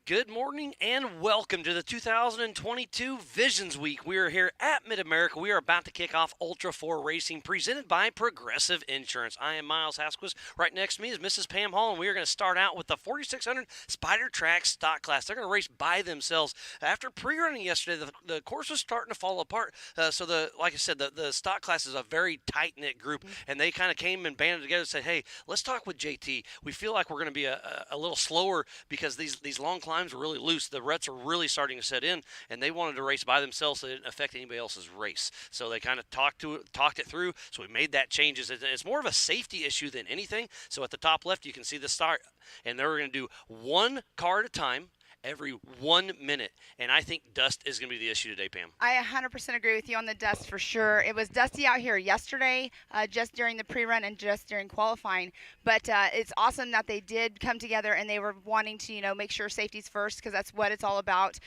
Good morning and welcome to the 2022 Visions Week. We are here at Mid-America. We are about to kick off Ultra 4 Racing presented by Progressive Insurance. I am Miles Hasquez. Right next to me is Mrs. Pam Hall, and we are going to start out with the 4600 Spider Track Stock Class. They're going to race by themselves. After pre-running yesterday, the course was starting to fall apart. Like I said, the stock class is a very tight-knit group, and they kind of came and banded together and said, hey, let's talk with JT. We feel like we're going to be a little slower because these long climbs are really loose. The ruts are really starting to set in, and they wanted to race by themselves so it didn't affect anybody else's race. So they kind of talked it through. So we made that changes. It's more of a safety issue than anything. So at the top left, you can see the start, and they're going to do one car at a time every 1 minute. And I think dust is going to be the issue today, Pam. I 100% agree with you on the dust for sure. It was dusty out here yesterday, just during the pre-run and just during qualifying. But it's awesome that they did come together and they were wanting to, make sure safety's first, because that's what it's all about,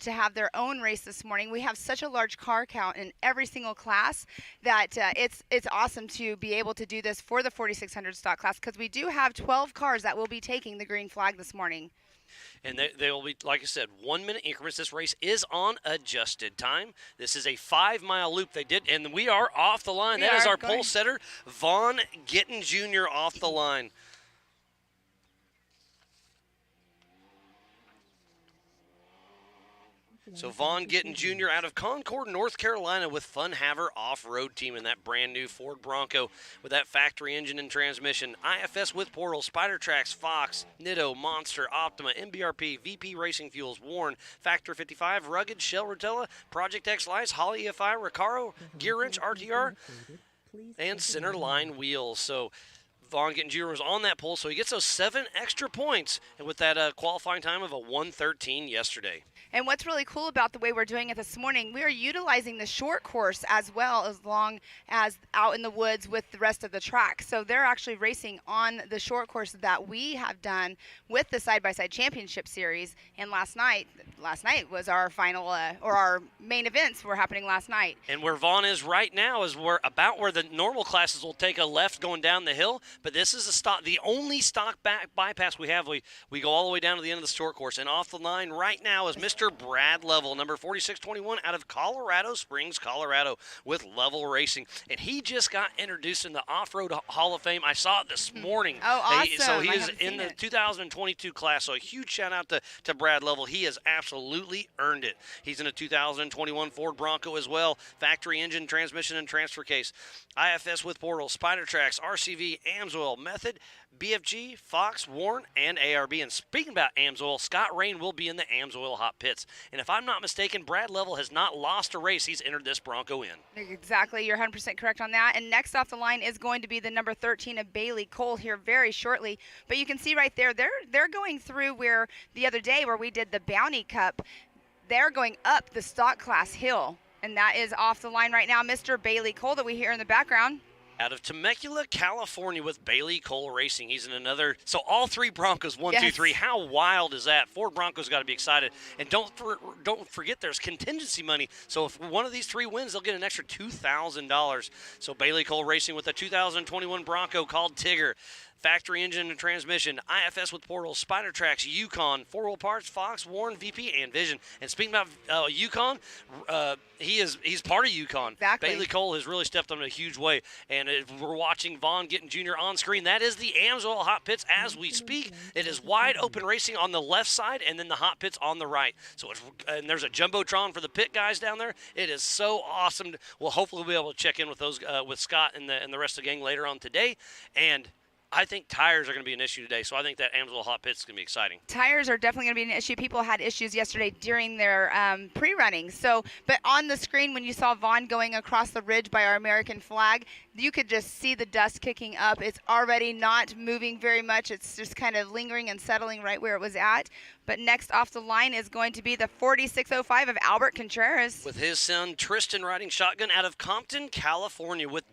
to have their own race this morning. We have such a large car count in every single class that it's awesome to be able to do this for the 4600 stock class, because we do have 12 cars that will be taking the green flag this morning. And they will be, like I said, 1 minute increments. This race is on adjusted time. This is a 5-mile loop they did, and we are off the line. That is our pole setter, Vaughn Gittin Jr. off the line. So Vaughn Gittin Jr. out of Concord, North Carolina with Fun Haver Off-Road Team in that brand new Ford Bronco with that factory engine and transmission. IFS with Portal, Spider Tracks, Fox, Nitto, Monster, Optima, MBRP, VP Racing Fuels, Warren, Factor 55, Rugged, Shell Rotella, Project X Lights, Holly EFI, Recaro, Gear Wrench, RTR, and Centerline Wheels. So Vaughn Gittin Jr. was on that pole, so he gets those 7 extra points, and with that qualifying time of a 1:13 yesterday. And what's really cool about the way we're doing it this morning, we are utilizing the short course as well, as long as out in the woods with the rest of the track. So they're actually racing on the short course that we have done with the side-by-side championship series. And last night was our final, or our main events were happening last night. And where Vaughn is right now is about where the normal classes will take a left going down the hill. But this is the only stock bypass we have. We go all the way down to the end of the short course. And off the line right now is Mr. Brad Level, number 4621 out of Colorado Springs, Colorado, with Level Racing. And he just got introduced in the Off-Road Hall of Fame. I saw it this morning. Oh, awesome. So he is in the 2022 class. So a huge shout out to Brad Level. He has absolutely earned it. He's in a 2021 Ford Bronco as well. Factory engine, transmission, and transfer case. IFS with Portal, Spider Tracks, RCV, Amsoil, Method, BFG, Fox, Warren, and ARB. And speaking about Amsoil, Scott Rain will be in the Amsoil hot pits. And if I'm not mistaken, Brad Level has not lost a race. He's entered this Bronco in. Exactly. You're 100% correct on that. And next off the line is going to be the number 13 of Bailey Cole here very shortly. But you can see right there, they're going through where the other day where we did the Bounty Cup, they're going up the stock class hill. And that is off the line right now, Mr. Bailey Cole that we hear in the background. Out of Temecula, California with Bailey Cole Racing. He's in another. So all 3 Broncos, 1, 2, 3. How wild is that? 4 Broncos got to be excited. And don't forget there's contingency money. So if one of these 3 wins, they'll get an extra $2,000. So Bailey Cole Racing with a 2021 Bronco called Tigger. Factory engine and transmission, IFS with Portal, Spider Tracks, Yukon, 4-wheel parts, Fox, Warren, VP, and Vision. And speaking about Yukon, he's part of Yukon. Exactly. Bailey Cole has really stepped up in a huge way. And if we're watching Vaughn Gittin Jr. on screen, that is the Amsoil hot pits as we speak. It is wide open racing on the left side and then the hot pits on the right. So and there's a Jumbotron for the pit guys down there. It is so awesome. We'll hopefully be able to check in with those with Scott and the rest of the gang later on today. And I think tires are going to be an issue today, so I think that Amsoil hot pits is going to be exciting. Tires are definitely going to be an issue. People had issues yesterday during their pre-running. So, but on the screen, when you saw Vaughn going across the ridge by our American flag, you could just see the dust kicking up. It's already not moving very much. It's just kind of lingering and settling right where it was at. But next off the line is going to be the 4605 of Albert Contreras. With his son Tristan riding shotgun out of Compton, California with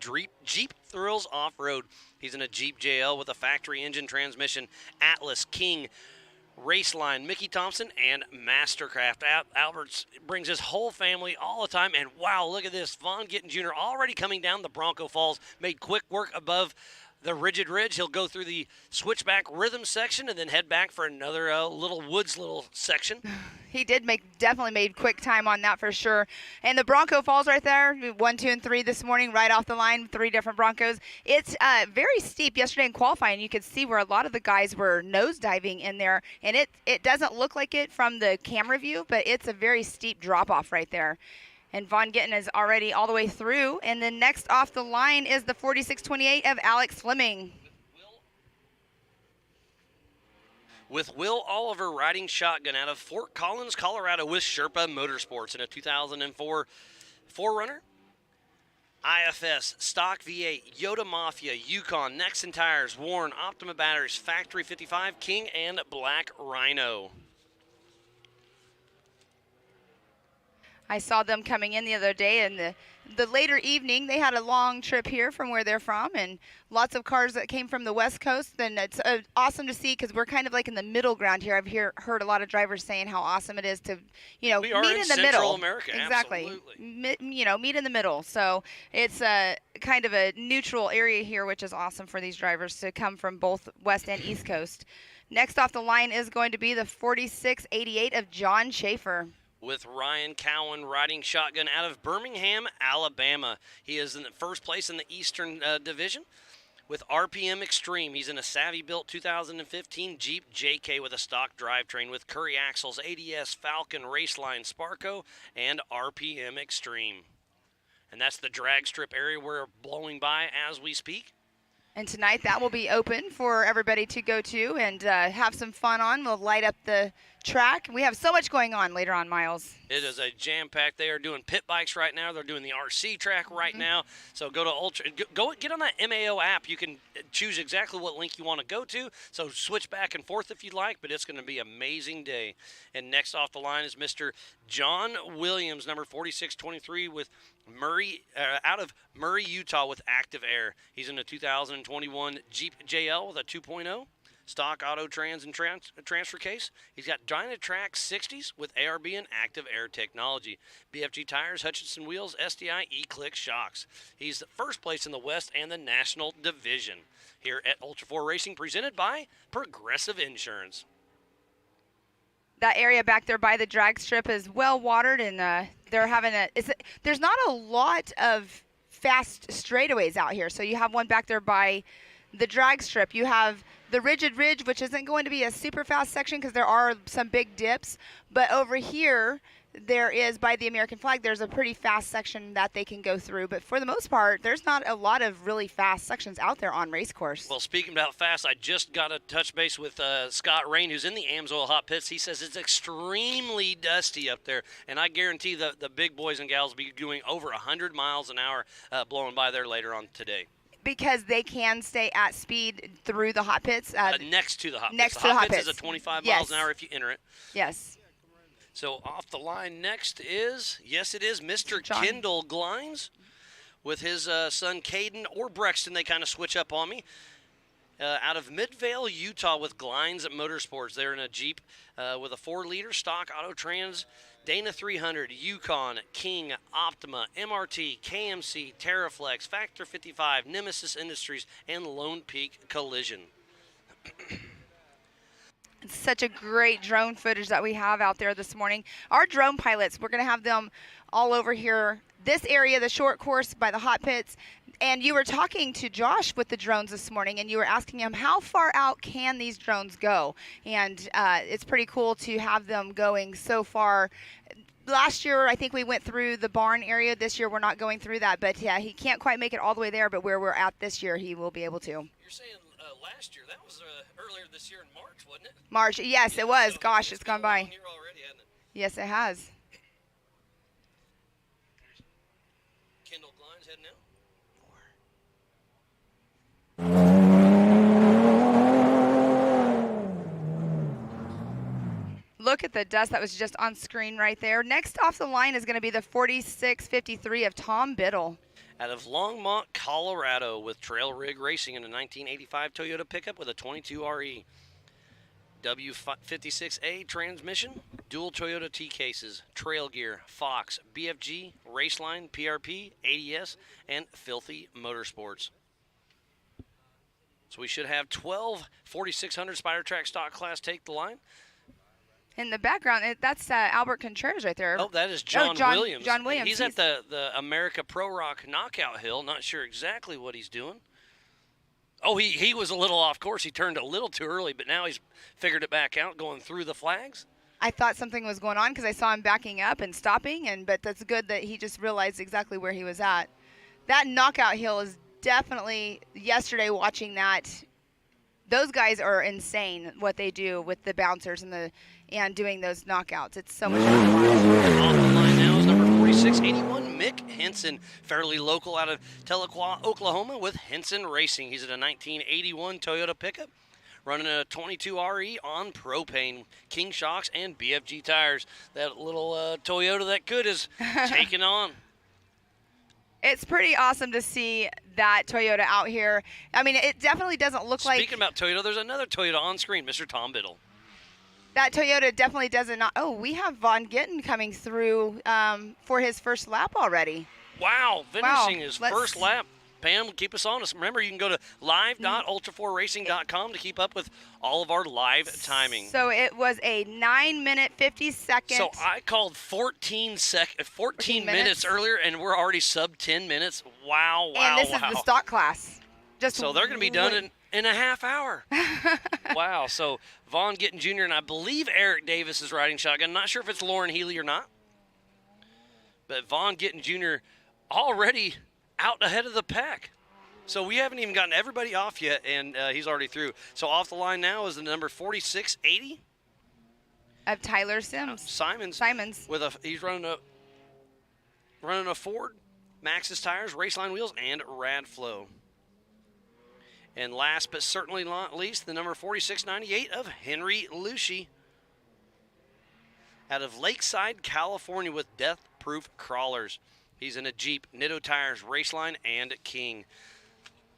Jeep Thrills Off-Road. He's in a Jeep JL with a factory engine transmission, Atlas, King, Raceline, Mickey Thompson, and Mastercraft. Albert brings his whole family all the time, and wow, look at this. Vaughn Gittin Jr. already coming down the Bronco Falls, made quick work above the Rigid Ridge. He'll go through the switchback rhythm section and then head back for another little section. He did definitely made quick time on that for sure. And the Bronco Falls right there, 1, 2, and 3 this morning, right off the line, 3 different Broncos. It's very steep yesterday in qualifying. You could see where a lot of the guys were nosediving in there, and it doesn't look like it from the camera view, but it's a very steep drop off right there. And Von Gittin is already all the way through. And then next off the line is the 4628 of Alex Fleming. With Will Oliver riding shotgun out of Fort Collins, Colorado with Sherpa Motorsports in a 2004 4Runner. IFS, Stock V8, Yoda Mafia, Yukon, Nexon Tires, Warren, Optima Batteries, Factory 55, King, and Black Rhino. I saw them coming in the other day, and the later evening, they had a long trip here from where they're from, and lots of cars that came from the West Coast. And it's awesome to see because we're kind of like in the middle ground here. I've heard a lot of drivers saying how awesome it is to, we are meet in the Central middle. America, exactly. absolutely. Meet in the middle. So it's a kind of a neutral area here, which is awesome for these drivers to come from both West and East Coast. Next off the line is going to be the 4688 of John Schaefer. With Ryan Cowan riding shotgun out of Birmingham, Alabama. He is in the first place in the Eastern Division. With RPM Extreme, he's in a Savvy-built 2015 Jeep JK with a stock drivetrain with Curry axles, ADS, Falcon, Raceline, Sparco, and RPM Extreme. And that's the drag strip area we're blowing by as we speak. And tonight that will be open for everybody to go to and have some fun on. We'll light up the track. We have so much going on later on, Miles. It is a jam-packed. They are doing pit bikes right now. They're doing the RC track right now. So go to go get on that MAO app. You can choose exactly what link you want to go to. So switch back and forth if you'd like, but it's going to be an amazing day. And next off the line is Mr. John Williams, number 4623 with Murray, out of Murray, Utah with Active Air. He's in a 2021 Jeep JL with a 2.0. Stock auto trans and transfer case. He's got Dynatrack 60s with ARB and Active Air technology. BFG tires, Hutchinson wheels, SDI E-Click shocks. He's first place in the West and the National Division here at Ultra 4 Racing, presented by Progressive Insurance. That area back there by the drag strip is well watered, and they're having there's not a lot of fast straightaways out here. So you have one back there by the drag strip. You have the Rigid Ridge, which isn't going to be a super fast section because there are some big dips. But over here, there is, by the American flag, there's a pretty fast section that they can go through. But for the most part, there's not a lot of really fast sections out there on race course. Well, speaking about fast, I just got a touch base with Scott Rain, who's in the Amsoil Hot Pits. He says it's extremely dusty up there, and I guarantee the big boys and gals will be doing over 100 miles an hour blowing by there later on today. Because they can stay at speed through the hot pits. Next to the hot pits. Next the to the hot pits pits. is a 25 miles an hour if you enter it. Yes. So off the line next is, yes, it is Mr. John. Kendall Glines with his son Caden or Brexton. They kind of switch up on me. Out of Midvale, Utah with Glines Motorsports. They're in a Jeep with a 4-liter stock auto trans. Dana 300, Yukon, King, Optima, MRT, KMC, Terraflex, Factor 55, Nemesis Industries, and Lone Peak Collision. It's such a great drone footage that we have out there this morning. Our drone pilots, we're going to have them all over here. This area, the short course by the hot pits. And you were talking to Josh with the drones this morning, and you were asking him how far out can these drones go? And it's pretty cool to have them going so far. Last year, I think we went through the barn area. This year, we're not going through that. But, yeah, he can't quite make it all the way there, but where we're at this year, he will be able to. You're saying last year. That was earlier this year in March, wasn't it? March. Yes, it was. So gosh, it's gone by. Already, hasn't it? Yes, it has. Kendall Glines heading out. Look at the dust that was just on screen right there. Next off the line is going to be the 4653 of Tom Biddle. Out of Longmont, Colorado with Trail Rig Racing in a 1985 Toyota pickup with a 22 RE. W56A transmission, dual Toyota T-cases, trail gear, Fox, BFG, Raceline, PRP, ADS, and Filthy Motorsports. So we should have 12 4600 Spider Track stock class take the line. In the background, that's Albert Contreras right there. Oh, that is John Williams. John Williams. He's at the America Pro Rock Knockout Hill. Not sure exactly what he's doing. Oh, he was a little off course. He turned a little too early, but now he's figured it back out, going through the flags. I thought something was going on because I saw him backing up and stopping, but that's good that he just realized exactly where he was at. That knockout hill is definitely, yesterday watching that, those guys are insane what they do with the bouncers and doing those knockouts. It's so much fun to watch. Off the line now is number 4681, Mick Henson, fairly local out of Tahlequah, Oklahoma, with Henson Racing. He's at a 1981 Toyota pickup, running a 22 RE on propane, King shocks, and BFG tires. That little Toyota that could is taking on. It's pretty awesome to see that Toyota out here. I mean, it definitely doesn't look like... Speaking about Toyota, there's another Toyota on screen, Mr. Tom Biddle. That Toyota definitely doesn't... Oh, we have Von Gittin coming through for his first lap already. Wow, finishing his Let's... first lap. Pam, keep us honest. Remember, you can go to live.ultra4racing.com to keep up with all of our live timing. So it was a 9-minute, 50-second. So I called 14 minutes earlier, and we're already sub 10 minutes. Wow, wow, And this is the stock class. So they're going to be done in a half hour. Wow. So Von Gittin Jr. and I believe Eric Davis is riding shotgun. Not sure if it's Lauren Healy or not. But Von Gittin Jr. already out ahead of the pack. So we haven't even gotten everybody off yet, and he's already through. So off the line now is the number 4680 of Tyler Sims. Simons. He's running a Ford, Maxxis tires, Raceline wheels, and Radflow. And last but certainly not least, the number 4698 of Henry Lucci out of Lakeside, California, with Death Proof crawlers. He's in a Jeep, Nitto tires, Raceline, and King.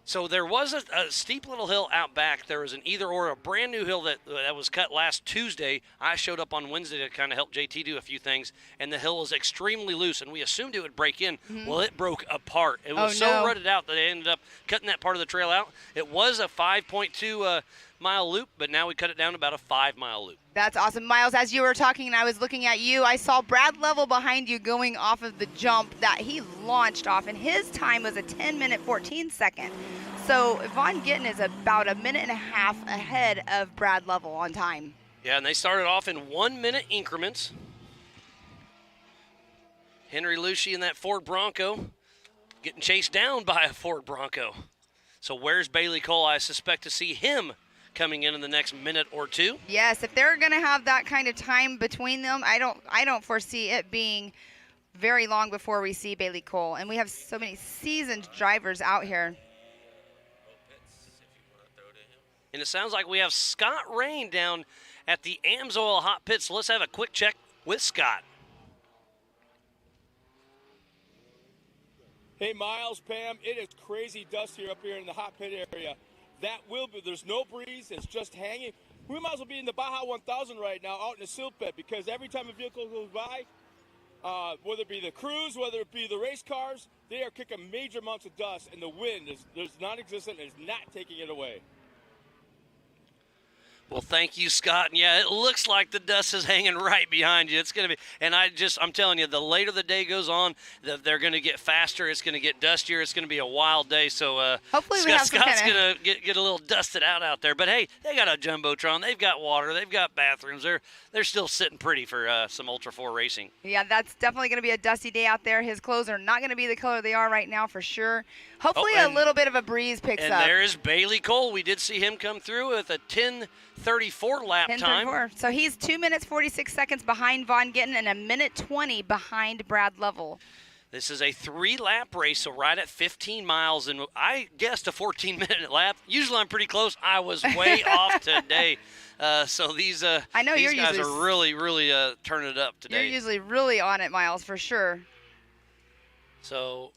So there was a steep little hill out back. There was an a brand new hill that was cut last Tuesday. I showed up on Wednesday to kind of help JT do a few things, and the hill was extremely loose, and we assumed it would break in. Mm-hmm. Well, it broke apart. It was so rutted out that they ended up cutting that part of the trail out. It was a 5.2 mile loop, but now we cut it down to about a 5-mile loop. That's awesome. Miles, as you were talking and I was looking at you, I saw Brad Level behind you going off of the jump that he launched off, and his time was a 10-minute, 14-second. So Von Gittin is about a minute and a half ahead of Brad Level on time. Yeah, and they started off in 1-minute increments. Henry Lucci in that Ford Bronco getting chased down by a Ford Bronco. So where's Bailey Cole? I suspect to see him coming in the next minute or two. Yes, if they're going to have that kind of time between them, I don't foresee it being very long before we see Bailey Cole. And we have so many seasoned drivers out here. And it sounds like we have Scott Rain down at the Amsoil Hot Pits. So let's have a quick check with Scott. Hey, Miles, Pam, it is crazy dust here up here in the hot pit area. There's no breeze, it's just hanging. We might as well be in the Baja 1000 right now out in the silt pit, because every time a vehicle goes by, whether it be the crews, whether it be the race cars, they are kicking major amounts of dust, and the wind is non-existent and is not taking it away. Well, thank you, Scott. And yeah, it looks like the dust is hanging right behind you. It's going to be, and I'm telling you, the later the day goes on, they're going to get faster. It's going to get dustier. It's going to be a wild day. So hopefully Scott's going to get a little dusted out there. But hey, they got a Jumbotron. They've got water. They've got bathrooms. They're still sitting pretty for some Ultra 4 racing. Yeah, that's definitely going to be a dusty day out there. His clothes are not going to be the color they are right now for sure. Hopefully a little bit of a breeze picks up. And there is Bailey Cole. We did see him come through with a 10:34 lap time. So he's 2 minutes 46 seconds behind Von Gittin and a minute 20 behind Brad Level. This is a 3-lap race, so right at 15 miles, and I guessed a 14-minute lap. Usually I'm pretty close. I was way off today. So these guys are really, really turning it up today. You're usually really on it, Miles, for sure. So,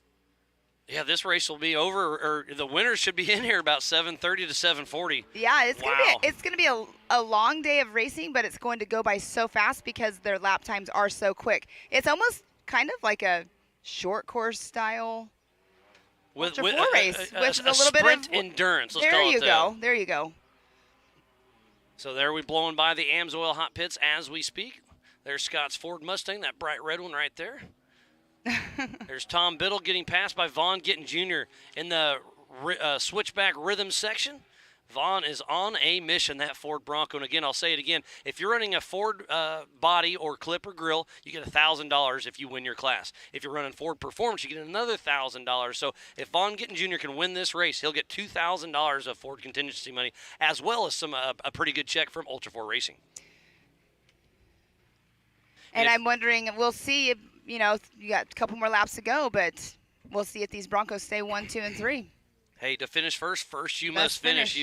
yeah, this race will be over, or the winners should be in here about 7:30 to 7:40. Yeah, it's gonna be a long day of racing, but it's going to go by so fast because their lap times are so quick. It's almost kind of like a short course style Ultra 4 race, which is a little bit sprint of endurance. Let's there call you it that. go. There you go. So there we blowing by the AMSOIL hot pits as we speak. There's Scott's Ford Mustang, that bright red one right there. There's Tom Biddle getting passed by Vaughn Gittin Jr. in the switchback rhythm section. Vaughn is on a mission, that Ford Bronco. And again, I'll say it again. If you're running a Ford body or clip or grill, you get $1,000 if you win your class. If you're running Ford Performance, you get another $1,000. So if Vaughn Gittin Jr. can win this race, he'll get $2,000 of Ford contingency money, as well as a pretty good check from Ultra 4 Racing. And I'm wondering, we'll see if, you got a couple more laps to go, but we'll see if these Broncos stay 1, 2, and 3. Hey, to finish first you must finish.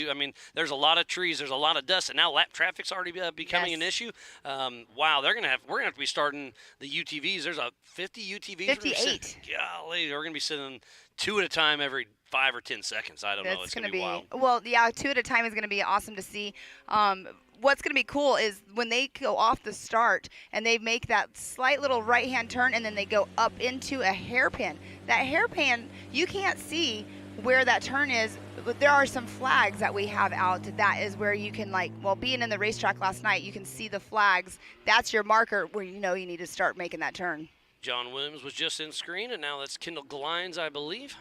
There's a lot of trees, there's a lot of dust, and now lap traffic's already becoming an issue. Wow, we're gonna have to be starting the UTVs. There's 50 UTVs. 58. Golly, we're gonna be sitting 2 at a time every 5 or 10 seconds. I don't know. It's gonna be wild. Well, yeah, 2 at a time is gonna be awesome to see. What's going to be cool is when they go off the start and they make that slight little right-hand turn and then they go up into a hairpin. That hairpin, you can't see where that turn is, but there are some flags that we have out. That is where you can, being in the racetrack last night, you can see the flags. That's your marker where you know you need to start making that turn. John Williams was just in screen, and now that's Kendall Glines, I believe.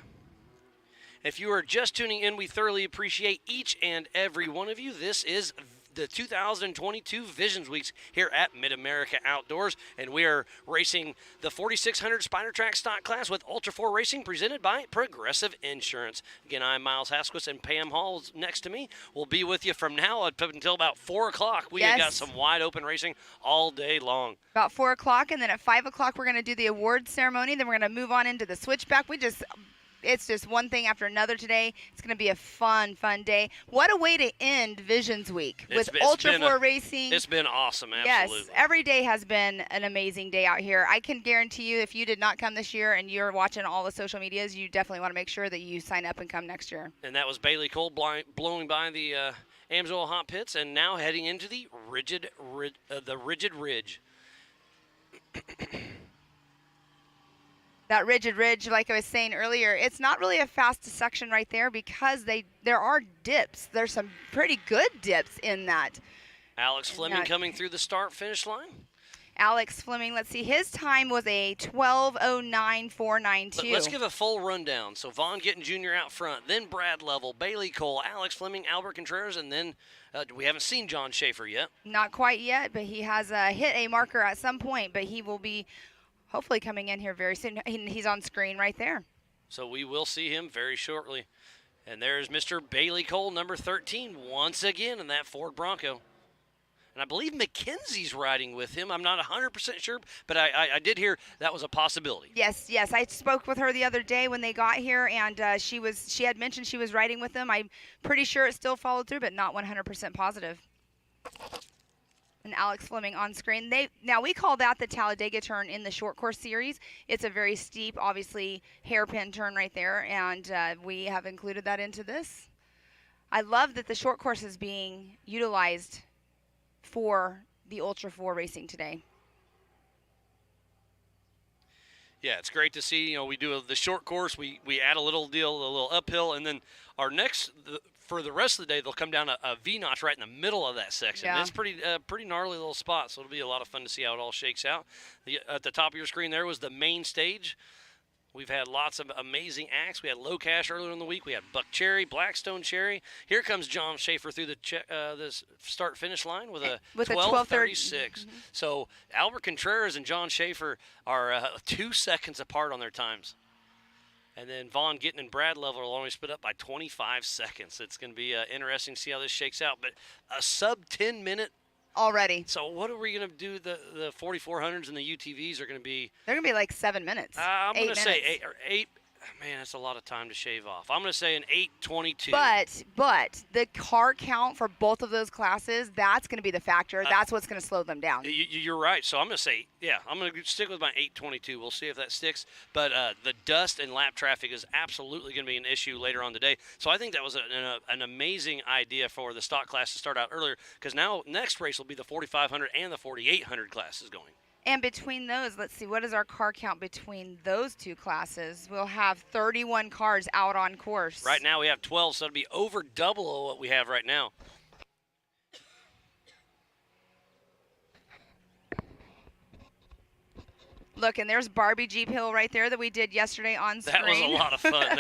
If you are just tuning in, we thoroughly appreciate each and every one of you. This is the 2022 Visions Weeks here at Mid-America Outdoors, and we are racing the 4600 Spider Track stock class with Ultra 4 Racing, presented by Progressive Insurance. Again, I'm Miles Hasquis, and Pam Hall is next to me. We'll be with you from now up until about 4 o'clock. We have got some wide open racing all day long. About 4 o'clock, and then at 5 o'clock we're going to do the awards ceremony. Then we're going to move on into the switchback. It's just one thing after another today. It's going to be a fun day. What a way to end Visions Week with Ultra 4 Racing. It's been awesome, absolutely. Yes, every day has been an amazing day out here. I can guarantee you if you did not come this year and you're watching all the social medias, you definitely want to make sure that you sign up and come next year. And that was Bailey Cole blowing by the AMSOIL hot pits and now heading into the Rigid Ridge. That Rigid Ridge, like I was saying earlier, it's not really a fast section right there because there are dips. There's some pretty good dips in that. Alex Fleming coming through the start-finish line. Alex Fleming, let's see, his time was a 12:09.492. Let's give a full rundown. So Vaughn Gittin Jr. out front, then Brad Lovell, Bailey Cole, Alex Fleming, Albert Contreras, and then we haven't seen John Schaefer yet. Not quite yet, but he has hit a marker at some point, but he will be hopefully coming in here very soon. He's on screen right there. So we will see him very shortly. And there's Mr. Bailey Cole, number 13, once again in that Ford Bronco. And I believe McKenzie's riding with him. I'm not 100% sure, but I did hear that was a possibility. Yes. I spoke with her the other day when they got here, and she had mentioned she was riding with them. I'm pretty sure it still followed through, but not 100% positive. And Alex Fleming on screen. Now we call that the Talladega turn in the short course series. It's a very steep, obviously hairpin turn right there, and we have included that into this. I love that the short course is being utilized for the Ultra 4 racing today. Yeah, it's great to see. We do the short course. We add a little uphill, and then our for the rest of the day, they'll come down a V-notch right in the middle of that section. Yeah. It's pretty gnarly little spot, so it'll be a lot of fun to see how it all shakes out. At the top of your screen there was the main stage. We've had lots of amazing acts. We had Low Cash earlier in the week. We had Buck Cherry, Blackstone Cherry. Here comes John Schaefer through the start-finish line with a 12:36. Mm-hmm. So Albert Contreras and John Schaefer are 2 seconds apart on their times. And then Vaughn Gittin and Brad Lovell will only split up by 25 seconds. It's going to be interesting to see how this shakes out. But a sub-10-minute already. So what are we going to do? The 4400s and the UTVs are going to be... They're going to be like 7 minutes. I'm going to say 8. Man, that's a lot of time to shave off. I'm going to say an 8:22. But the car count for both of those classes, that's going to be the factor. That's what's going to slow them down. You're right. So I'm going to say, I'm going to stick with my 8:22. We'll see if that sticks. But the dust and lap traffic is absolutely going to be an issue later on today. So I think that was an amazing idea for the stock class to start out earlier, because now next race will be the 4500 and the 4800 classes going. And between those, let's see, what is our car count between those two classes? We'll have 31 cars out on course. Right now we have 12, so it'll be over double of what we have right now. Look, and there's Barbie Jeep Hill right there that we did yesterday on screen. That was a lot of fun.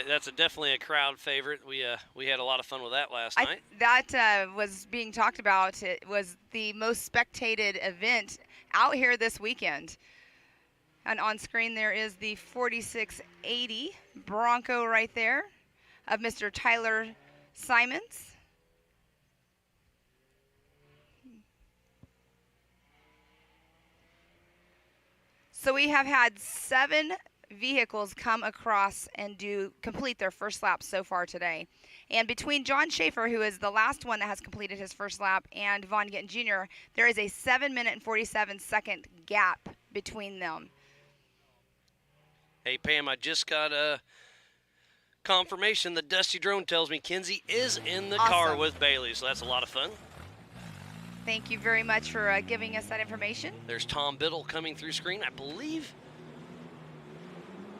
That's definitely a crowd favorite. We had a lot of fun with that last night. That was being talked about. It was the most spectated event out here this weekend. And on screen there is the 4680 Bronco right there of Mr. Tyler Simons. So we have had 7 vehicles come across and complete their first lap so far today. And between John Schaefer, who is the last one that has completed his first lap, and Vaughn Gittin Jr., there is a 7-minute and 47-second gap between them. Hey, Pam, I just got a confirmation. The Dusty Drone tells me Kinsey is in the car with Bailey, so that's a lot of fun. Thank you very much for giving us that information. There's Tom Biddle coming through screen, I believe.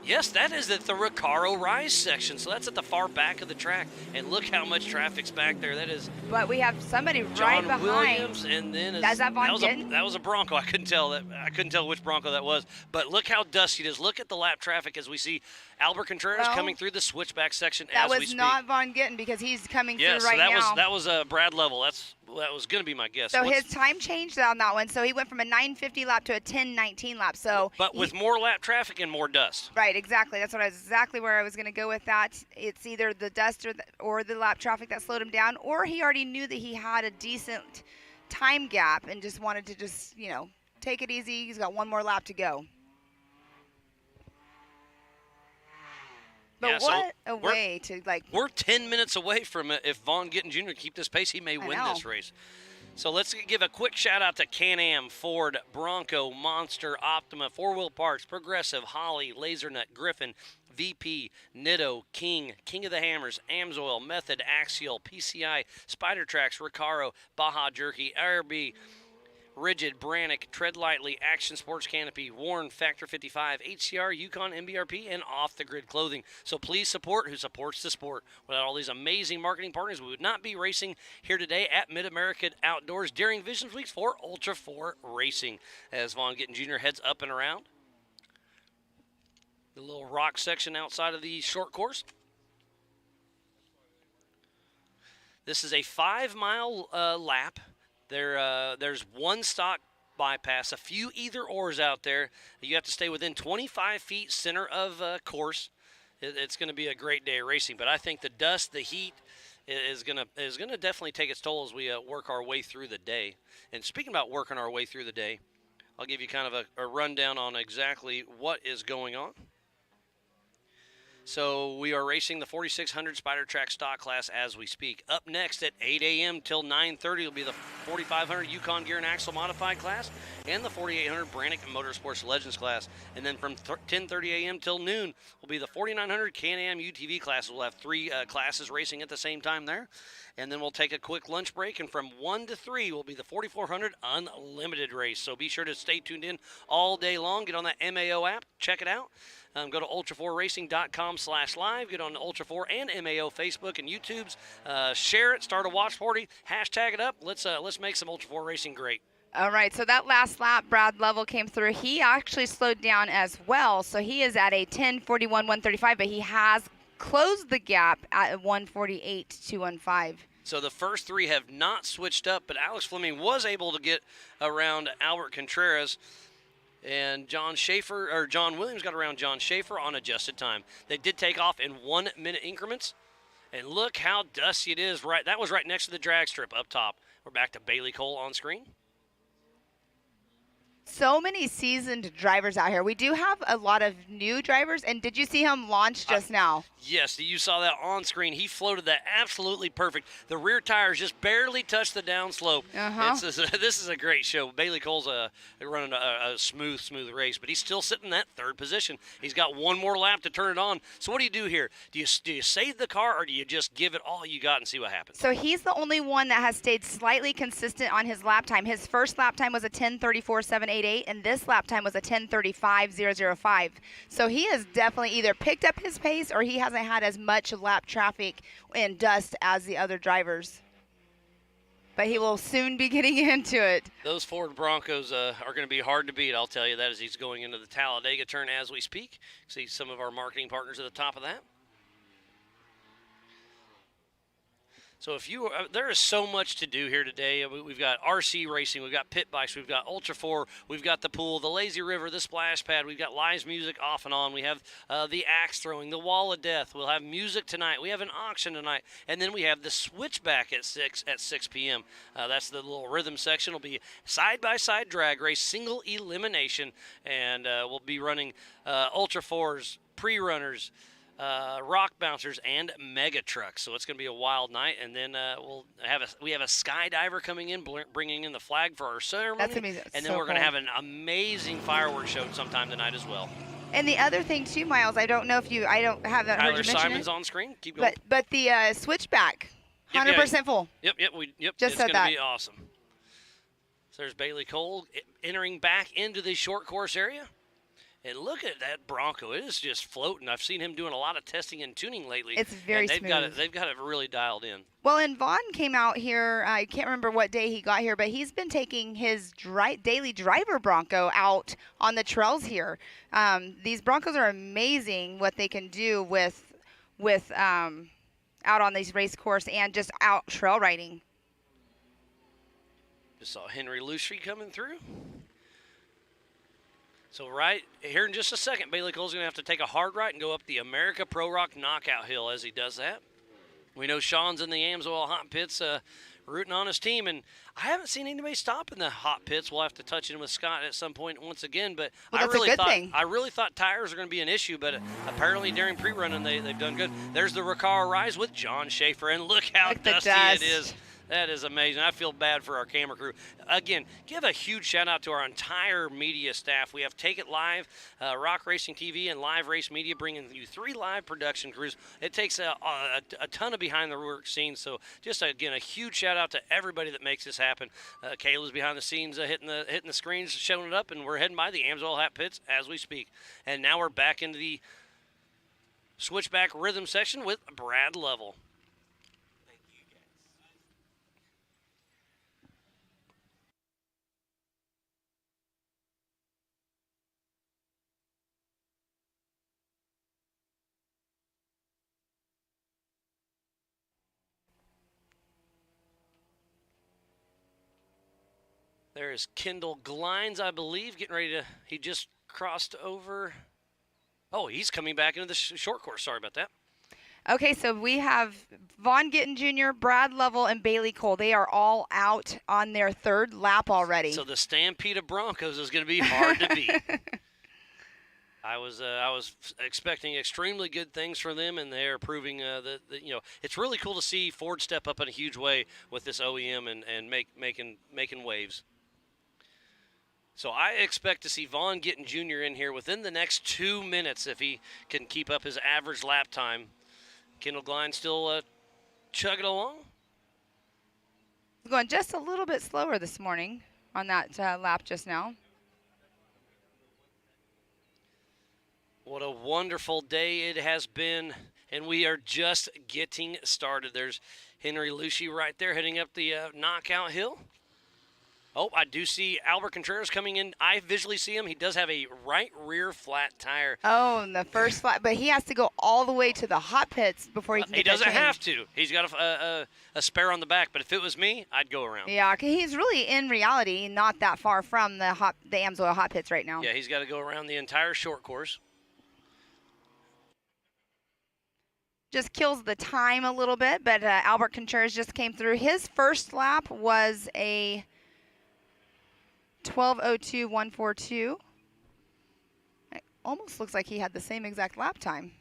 Yes, that is at the Recaro Rise section, so that's at the far back of the track. And look how much traffic's back there. That is. But we have somebody John right behind. Williams, and then that was a Bronco. I couldn't tell which Bronco that was. But look how dusty it is. Look at the lap traffic as we see Albert Contreras coming through the switchback section as we speak. That was not Vaughn Gittin because he's coming through right now. Yes, that was Brad Level. That was going to be my guess. So his time changed on that one. So he went from a 9:50 lap to a 10:19 lap. So, but with more lap traffic and more dust. Right, exactly. That's exactly where I was going to go with that. It's either the dust or the lap traffic that slowed him down, or he already knew that he had a decent time gap and just wanted to take it easy. He's got one more lap to go. But we're 10 minutes away from it. If Vaughn Gittin Jr. keep this pace, he may win this race. So let's give a quick shout out to Can-Am, Ford, Bronco, Monster, Optima, 4 Wheel Parts, Progressive, Holly, LaserNut, Griffin, VP, Nitto, King of the Hammers, Amsoil, Method, Axial, PCI, Spider Tracks, Recaro, Baja Jerky, IRB, Rigid, Brannick, Tread Lightly, Action Sports Canopy, Warren, Factor 55, HCR, Yukon, MBRP, and Off the Grid Clothing. So please support who supports the sport. Without all these amazing marketing partners, we would not be racing here today at Mid-America Outdoors during Visions Weeks for Ultra 4 Racing. As Vaughn Gittin Jr. heads up and around the little rock section outside of the short course. This is a 5-mile lap. There's one stock bypass, a few either-ors out there. You have to stay within 25 feet center of course. It's going to be a great day of racing, but I think the dust, the heat is going to definitely take its toll as we work our way through the day. And speaking about working our way through the day, I'll give you kind of a rundown on exactly what is going on. So we are racing the 4600 Spider Track stock class as we speak. Up next at 8 a.m. till 9:30 will be the 4500 Yukon Gear and Axle Modified class and the 4800 Brannick Motorsports Legends class. And then from 10:30 a.m. till noon will be the 4900 Can-Am UTV class. We'll have 3 classes racing at the same time there. And then we'll take a quick lunch break, and from 1 to 3 will be the 4400 Unlimited race. So be sure to stay tuned in all day long. Get on that MAO app. Check it out. Go to ultra4racing.com/live. Get on the Ultra 4 and MAO Facebook and YouTubes. Share it. Start a watch party. Hashtag it up. Let's make some Ultra 4 racing great. All right, so that last lap, Brad Level came through. He actually slowed down as well, so he is at a 10:41.135, but he has closed the gap at 1:48.215. So the first 3 have not switched up, but Alex Fleming was able to get around Albert Contreras. And John Williams got around John Schaefer on adjusted time. They did take off in 1-minute increments. And look how dusty it is. That was right next to the drag strip up top. We're back to Bailey Cole on screen. So many seasoned drivers out here. We do have a lot of new drivers, and did you see him launch just now? Yes, you saw that on screen. He floated that absolutely perfect. The rear tires just barely touched the downslope. This is a great show. Bailey Cole's running a smooth race, but he's still sitting in that 3rd position. He's got one more lap to turn it on. So what do you do here? Do you save the car, or do you just give it all you got and see what happens? So he's the only one that has stayed slightly consistent on his lap time. His first lap time was a 10:34.78. 10:11.88, and this lap time was a 10:35.005. So he has definitely either picked up his pace or he hasn't had as much lap traffic and dust as the other drivers. But he will soon be getting into it. Those Ford Broncos are going to be hard to beat, I'll tell you that, as he's going into the Talladega turn as we speak. See some of our marketing partners at the top of that. So if you there is so much to do here today. We've got RC racing, we've got pit bikes, we've got Ultra 4, we've got the pool, the lazy river, the splash pad, we've got live music off and on, we have the axe throwing, the wall of death, we'll have music tonight, we have an auction tonight, and then we have the switchback at 6 p.m. That's the little rhythm section. It'll be side-by-side drag race, single elimination, and we'll be running Ultra 4s, pre-runners, rock bouncers, and mega trucks. So it's going to be a wild night, and then we have a skydiver coming in, bringing in the flag for our ceremony. That's amazing. And then so we're going to cool. have an amazing fireworks show sometime tonight as well. And the other thing too, Miles, I don't know if you, I don't have that. Tyler heard you mention Simon's it, on screen. Keep going. but the switchback, 100% full. Yep. Just it's said going to be awesome. So there's Bailey Cole entering back into the short course area. And look at that Bronco. It is just floating. I've seen him doing a lot of testing and tuning lately. It's very they've smooth. They've got it really dialed in. Well, and Vaughn came out here, I can't remember what day he got here, but he's been taking his daily driver Bronco out on the trails here. These Broncos are amazing what they can do with out on these race course and just out trail riding. Just saw Henry Lucey coming through. So right here in just a second, Bailey Cole's going to have to take a hard right and go up the America Pro Rock knockout hill as he does that. We know Sean's in the AMSOIL hot pits rooting on his team, and I haven't seen anybody stop in the hot pits. We'll have to touch in with Scott at some point once again, but well, that's a good thing. I really thought tires were going to be an issue, but apparently during pre-running they've done good. There's the Recaro Rise with John Schaefer, and look how dusty it is. That is amazing. I feel bad for our camera crew. Again, give a huge shout out to our entire media staff. We have Take It Live, Rock Racing TV, and Live Race Media, bringing you 3 live production crews. It takes a ton of behind the work scenes. So just again, a huge shout out to everybody that makes this happen. Kayla's behind the scenes, hitting the screens, showing it up, and we're heading by the AMSOIL hat pits as we speak. And now we're back into the switchback rhythm section with Brad Lovell. There is Kendall Glines, I believe, getting ready to. He just crossed over. Oh, he's coming back into the short course. Sorry about that. Okay, so we have Vaughn Gittin Jr., Brad Lovell, and Bailey Cole. They are all out on their 3rd lap already. So the stampede of Broncos is going to be hard to beat. I was expecting extremely good things from them, and they're proving that it's really cool to see Ford step up in a huge way with this OEM and making waves. So I expect to see Vaughn Gittin Jr. in here within the next 2 minutes if he can keep up his average lap time. Kendall Gline still chugging along. He's going just a little bit slower this morning on that lap just now. What a wonderful day it has been, and we are just getting started. There's Henry Lucey right there heading up the knockout hill. Oh, I do see Albert Contreras coming in. I visually see him. He does have a right rear flat tire. Oh, and the first flat, but he has to go all the way to the hot pits before he can get He doesn't that change. have to. He's got a spare on the back, but if it was me, I'd go around. Yeah, 'cause he's really, in reality, not that far from the AMSOIL hot pits right now. Yeah, he's got to go around the entire short course. Just kills the time a little bit, but Albert Contreras just came through. His first lap was a 12:02.142. It almost looks like he had the same exact lap time.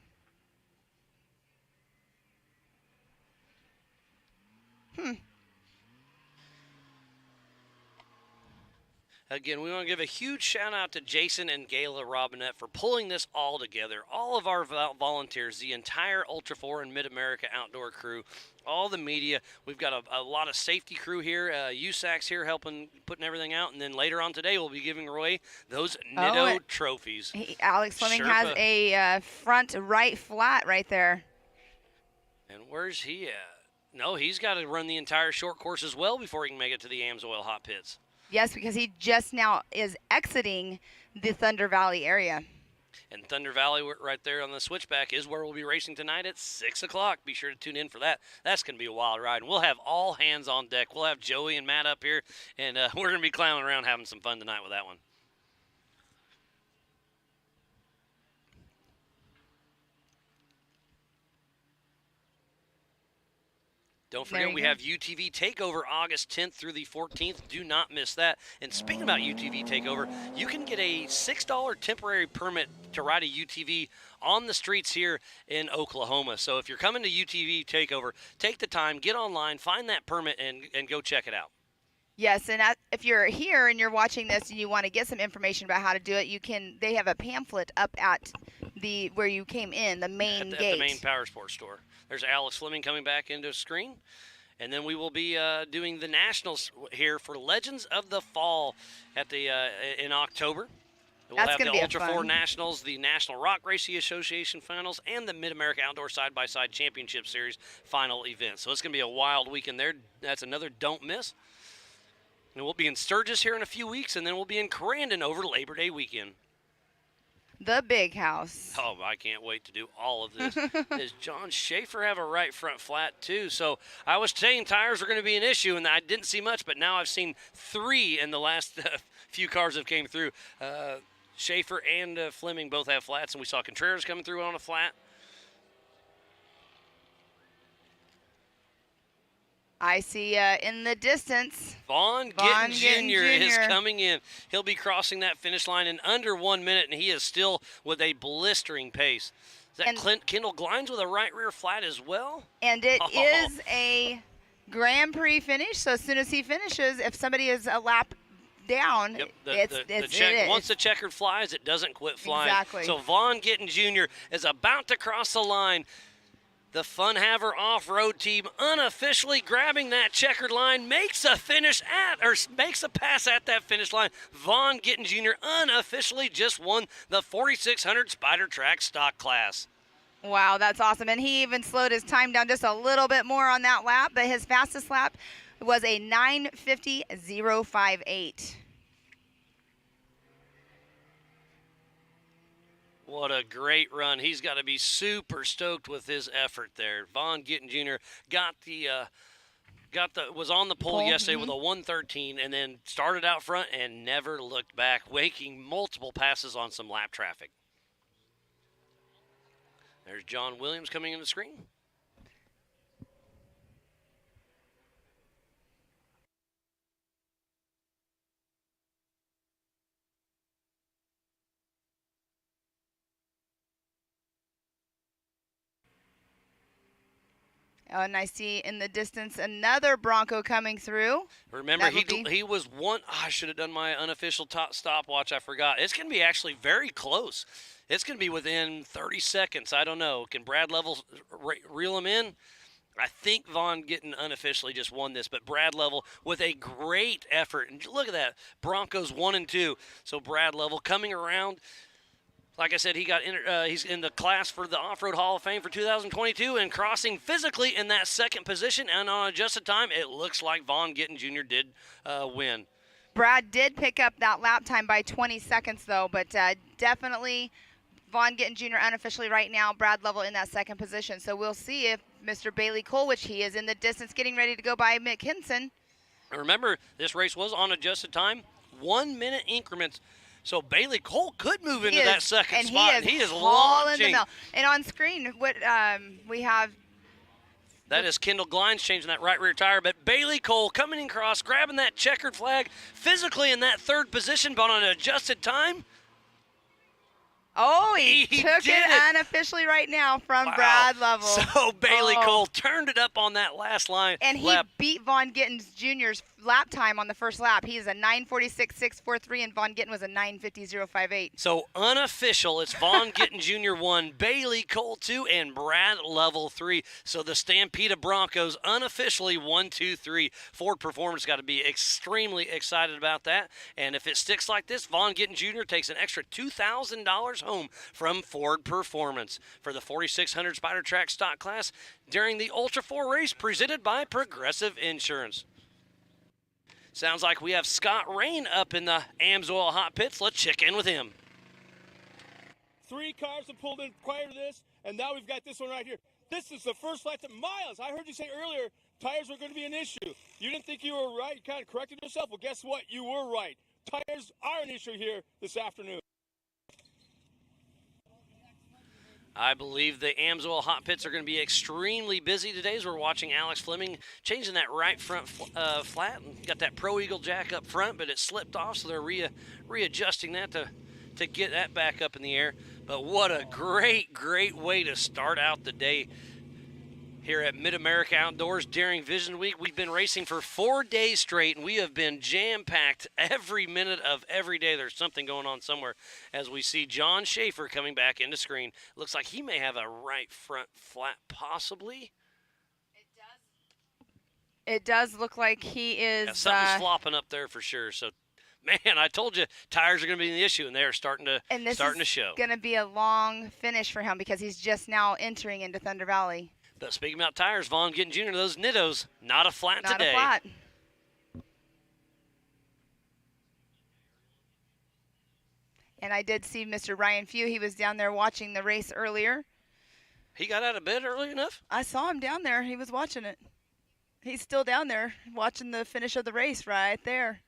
Again, we want to give a huge shout out to Jason and Gayla Robinette for pulling this all together. All of our volunteers, the entire Ultra 4 and Mid-America Outdoor crew, all the media. We've got a lot of safety crew here. USAC's here helping, putting everything out. And then later on today, we'll be giving away those Nitto trophies. Alex Fleming has a front right flat right there. And where's he at? No, he's got to run the entire short course as well before he can make it to the Amsoil Hot Pits. Yes, because he just now is exiting the Thunder Valley area. And Thunder Valley, right there on the switchback, is where we'll be racing tonight at 6 o'clock. Be sure to tune in for that. That's going to be a wild ride. And we'll have all hands on deck. We'll have Joey and Matt up here, and we're going to be clowning around having some fun tonight with that one. Don't forget, we have UTV Takeover August 10th through the 14th. Do not miss that. And speaking about UTV Takeover, you can get a $6 temporary permit to ride a UTV on the streets here in Oklahoma. So if you're coming to UTV Takeover, take the time, get online, find that permit, and go check it out. Yes, and if you're here and you're watching this and you want to get some information about how to do it, you can. They have a pamphlet up at the where you came in, the main gate. At the main power sports store. There's Alex Fleming coming back into the screen. And then we will be doing the Nationals here for Legends of the Fall at the in October. We'll have the Ultra 4 Nationals, the National Rock Racing Association Finals, and the Mid-America Outdoor Side-by-Side Championship Series final event. So it's going to be a wild weekend there. That's another don't miss. And we'll be in Sturgis here in a few weeks, and then we'll be in Crandon over Labor Day weekend. The big house. Oh, I can't wait to do all of this. Does John Schaefer have a right front flat, too? So I was saying tires were going to be an issue, and I didn't see much, but now I've seen 3 in the last few cars that came through. Schaefer and Fleming both have flats, and we saw Contreras coming through on a flat. I see in the distance. Vaughn Gittin Jr. is coming in. He'll be crossing that finish line in under 1 minute, and he is still with a blistering pace. Is that Kendall Glines with a right rear flat as well? And it is a Grand Prix finish, so as soon as he finishes, if somebody is a lap down, once the checkered flies, it doesn't quit flying. Exactly. So Vaughn Gittin Jr. is about to cross the line. The Funhaver Off-Road team unofficially grabbing that checkered line, makes a pass at that finish line. Vaughn Gittin Jr. unofficially just won the 4600 Spider Track stock class. Wow, that's awesome. And he even slowed his time down just a little bit more on that lap, but his fastest lap was a 9:50.058. What a great run. He's got to be super stoked with his effort there. Vaughn Gittin Jr. was on the pole yesterday with a 1:13 and then started out front and never looked back, making multiple passes on some lap traffic. There's John Williams coming in the screen. Oh, and I see in the distance another Bronco coming through. Remember, he was one. I should have done my unofficial stopwatch. I forgot. It's going to be actually very close. It's going to be within 30 seconds. I don't know. Can Brad Level reel him in? I think Vaughn Gittin unofficially just won this, but Brad Level with a great effort. And look at that. Broncos 1 and 2. So Brad Level coming around. Like I said, he's in the class for the Off-Road Hall of Fame for 2022 and crossing physically in that second position. And on adjusted time, it looks like Vaughn Gittin Jr. did win. Brad did pick up that lap time by 20 seconds, though, but definitely Vaughn Gittin Jr. unofficially right now, Brad Level in that second position. So we'll see if Mr. Bailey Cole, which he is in the distance getting ready to go by Mick Hinson. Remember, this race was on adjusted time, 1 minute increments. So Bailey Cole could move into that second spot. He is launching. And on screen, what we have. That is Kendall Glines changing that right rear tire. But Bailey Cole coming in cross, grabbing that checkered flag, physically in that third position, but on an adjusted time. Oh, he took did it it. unofficially right now from Wow. Brad Lovell. So Bailey Oh. Cole turned it up on that last line. And he lap. beat Vaughn Gittens Jr.'s lap time on the first lap. He's a 9:46.643, and Vaughn Gittin was a 9:50.058. So unofficial, it's Vaughn Gittin Jr. 1, Bailey Cole 2, and Brad Lovell 3. So the Stampede Broncos unofficially 1, 2, 3. Ford Performance got to be extremely excited about that. And if it sticks like this, Vaughn Gittin Jr. takes an extra $2,000 home from Ford Performance for the 4600 Spider Track stock class during the Ultra 4 race presented by Progressive Insurance. Sounds like we have Scott Rain up in the Amsoil hot pits. Let's check in with him. 3 cars have pulled in prior to this, and now we've got this one right here. This is the first lap to Miles. I heard you say earlier tires were going to be an issue. You didn't think you were right. You kind of corrected yourself. Well, guess what? You were right. Tires are an issue here this afternoon. I believe the Amsoil hot pits are going to be extremely busy today as we're watching Alex Fleming changing that right front flat. And got that Pro Eagle jack up front, but it slipped off, so they're readjusting that to get that back up in the air. But what a great way to start out the day here at Mid-America Outdoors during Vision Week. We've been racing for 4 days straight, and we have been jam-packed every minute of every day. There's something going on somewhere as we see John Schaefer coming back into screen. Looks like he may have a right front flat, possibly. It does look like he is. Yeah, something's flopping up there for sure. So, man, I told you tires are going to be the issue, and they're starting to show. Going to be a long finish for him because he's just now entering into Thunder Valley. But speaking about tires, Vaughn Gittin Jr., those Nittos, not a flat Not today. a flat. And I did see Mr. Ryan Few. He was down there watching the race earlier. He got out of bed early enough? I saw him down there. He was watching it. He's still down there watching the finish of the race right there.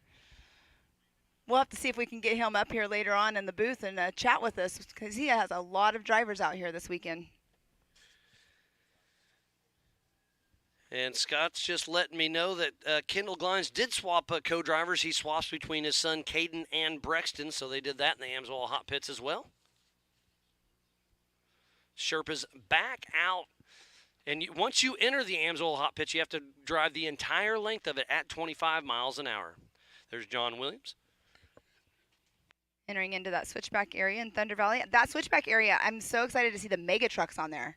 We'll have to see if we can get him up here later on in the booth and chat with us because he has a lot of drivers out here this weekend. And Scott's just letting me know that Kendall Glines did swap co-drivers. He swaps between his son Caden and Brexton, so they did that in the Amsoil hot pits as well. Sherpa's back out. And once you enter the Amsoil hot pits, you have to drive the entire length of it at 25 miles an hour. There's John Williams. Entering into that switchback area in Thunder Valley. That switchback area, I'm so excited to see the mega trucks on there.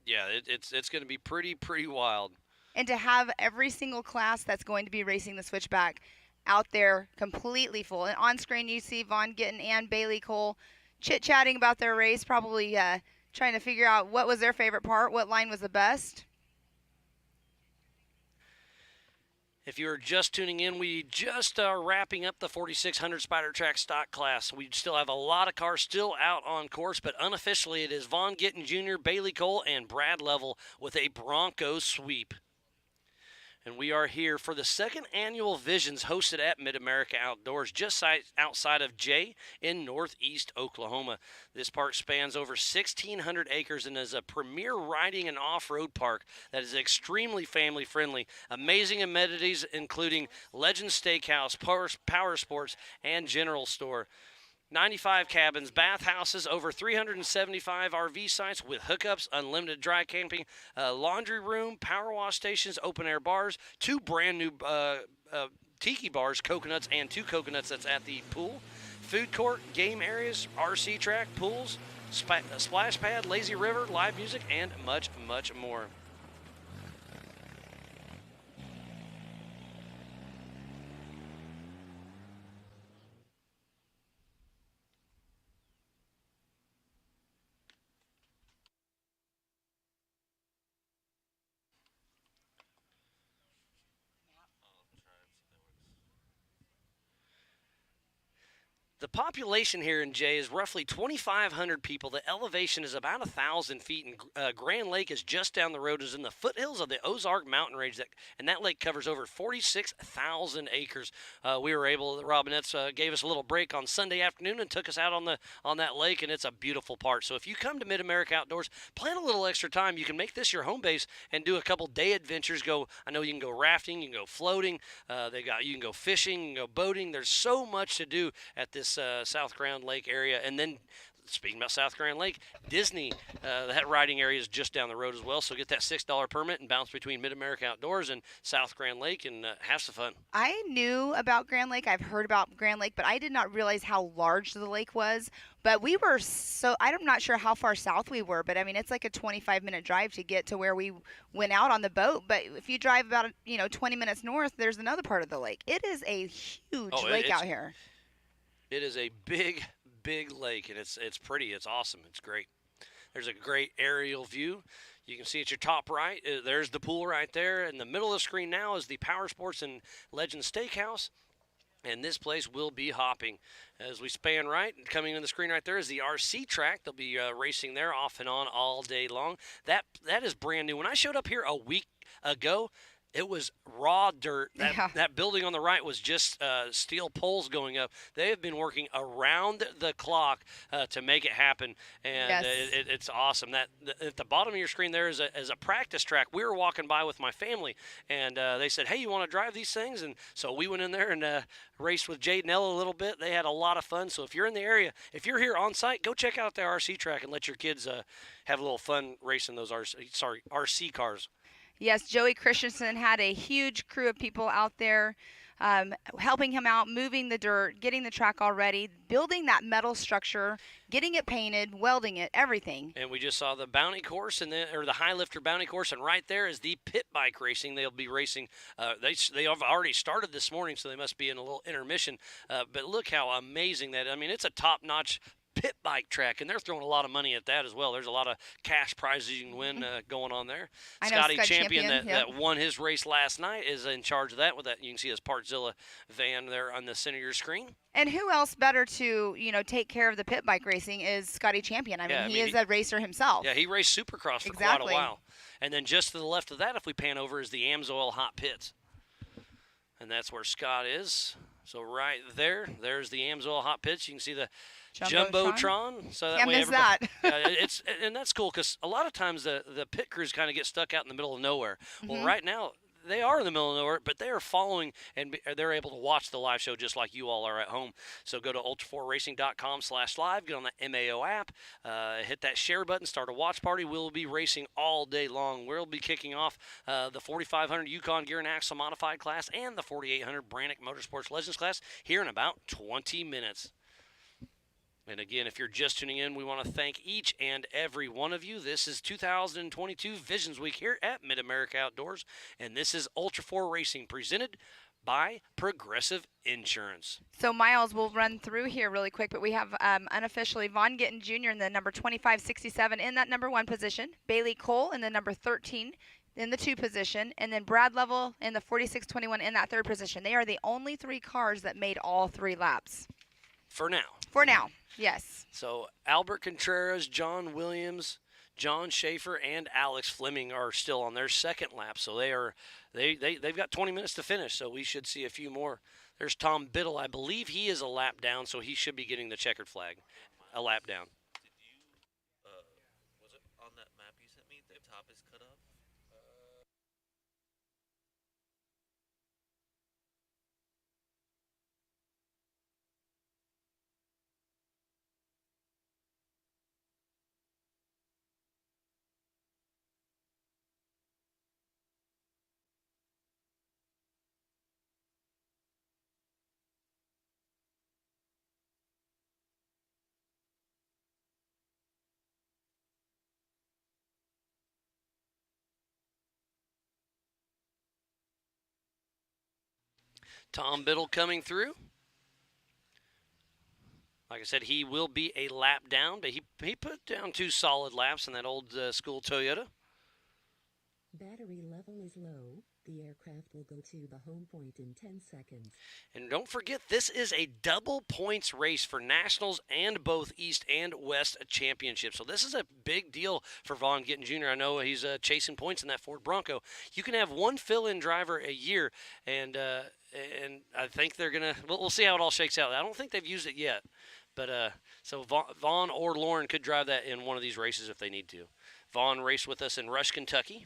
Yeah, it's going to be pretty wild. And to have every single class that's going to be racing the switchback out there completely full. And on screen you see Vaughn Gittin and Bailey Cole chit-chatting about their race, probably trying to figure out what was their favorite part, what line was the best. If you are just tuning in, we just are wrapping up the 4600 Spider Track stock class. We still have a lot of cars still out on course, but unofficially it is Vaughn Gittin Jr., Bailey Cole, and Brad Lovell with a Bronco sweep. And we are here for the second annual Visions hosted at Mid-America Outdoors, just outside of Jay in northeast Oklahoma. This park spans over 1,600 acres and is a premier riding and off-road park that is extremely family-friendly. Amazing amenities including Legend Steakhouse, Power Sports, and General Store. 95 cabins, bathhouses, over 375 RV sites with hookups, unlimited dry camping, laundry room, power wash stations, open-air bars, 2 brand-new tiki bars, coconuts, and 2 coconuts that's at the pool, food court, game areas, RC track, pools, splash pad, lazy river, live music, and much more. The population here in Jay is roughly 2,500 people. The elevation is about 1,000 feet, and Grand Lake is just down the road. Is in the foothills of the Ozark Mountain Range, and that lake covers over 46,000 acres. We were able, the Robinettes gave us a little break on Sunday afternoon and took us out on that lake, and it's a beautiful part. So if you come to Mid-America Outdoors, plan a little extra time. You can make this your home base and do a couple day adventures. I know you can go rafting, you can go floating. You can go fishing, you can go boating. There's so much to do at this this South Grand Lake area. And then, speaking about South Grand Lake, Disney, that riding area is just down the road as well. So get that $6 permit and bounce between Mid-America Outdoors and South Grand Lake and have some fun. I knew about Grand Lake. I've heard about Grand Lake, but I did not realize how large the lake was. But we were I'm not sure how far south we were, but I mean, it's like a 25-minute drive to get to where we went out on the boat. But if you drive about, 20 minutes north, there's another part of the lake. It is a huge lake out here. It is a big, big lake, and it's pretty. It's awesome. It's great. There's a great aerial view. You can see at your top right, there's the pool right there. In the middle of the screen now is the Power Sports and Legend Steakhouse. And this place will be hopping. As we span right, coming in the screen right there is the RC track. They'll be racing there off and on all day long. That is brand new. When I showed up here a week ago, it was raw dirt. That building on the right was just steel poles going up. They have been working around the clock to make it happen, and it's awesome. At the bottom of your screen there is a practice track. We were walking by with my family, and they said, "Hey, you want to drive these things?" And so we went in there and raced with Jade and Ella a little bit. They had a lot of fun. So if you're in the area, if you're here on site, go check out the RC track and let your kids have a little fun racing those RC cars. Yes, Joey Christensen had a huge crew of people out there helping him out, moving the dirt, getting the track all ready, building that metal structure, getting it painted, welding it, everything. And we just saw the bounty course or the high lifter bounty course, and right there is the pit bike racing. They'll be racing. They have already started this morning, so they must be in a little intermission. But look how amazing that. I mean, it's a top-notch pit bike track, and they're throwing a lot of money at that as well. There's a lot of cash prizes you can win going on there. Scotty Champion that won his race last night is in charge of that. With that, you can see his Partzilla van there on the center of your screen. And who else better to take care of the pit bike racing is Scotty Champion. I mean, he is a racer himself. Yeah, he raced Supercross for quite a while. And then just to the left of that, if we pan over, is the Amsoil Hot Pits, and that's where Scott is. So right there's the Amsoil Hot Pits. You can see the Jumbotron. So that way everybody, and that's cool because a lot of times the pit crews kind of get stuck out in the middle of nowhere. Mm-hmm. Well, right now they are in the middle of nowhere, but they are following and they're able to watch the live show just like you all are at home. So go to ultra4racing.com/live, get on the MAO app, hit that share button, start a watch party. We'll be racing all day long. We'll be kicking off the 4500 Yukon Gear and Axle Modified class and the 4800 Brannick Motorsports Legends class here in about 20 minutes. And again, if you're just tuning in, we want to thank each and every one of you. This is 2022 Visions Week here at Mid-America Outdoors, and this is Ultra 4 Racing presented by Progressive Insurance. So, Miles, we'll run through here really quick, but we have unofficially Vaughn Gittin Jr. in the number 2567 in that number 1 position, Bailey Cole in the number 13 in the 2 position, and then Brad Lovell in the 4621 in that 3rd position. They are the only 3 cars that made all 3 laps. For now. For now, yes. So Albert Contreras, John Williams, John Schaefer, and Alex Fleming are still on their 2nd lap. So they've got 20 minutes to finish. So we should see a few more. There's Tom Biddle. I believe he is a lap down, so he should be getting the checkered flag. A lap down. Did you, was it on that map you sent me? The top is cut off? Tom Biddle coming through. Like I said, he will be a lap down, but he put down 2 solid laps in that old school Toyota. Battery level is low. The aircraft will go to the home point in 10 seconds. And don't forget, this is a double points race for Nationals and both East and West championships. So this is a big deal for Vaughn Gittin Jr. I know he's chasing points in that Ford Bronco. You can have one fill-in driver a year, and I think they're going to – we'll see how it all shakes out. I don't think they've used it yet. But so Vaughn or Lauren could drive that in one of these races if they need to. Vaughn raced with us in Rush, Kentucky.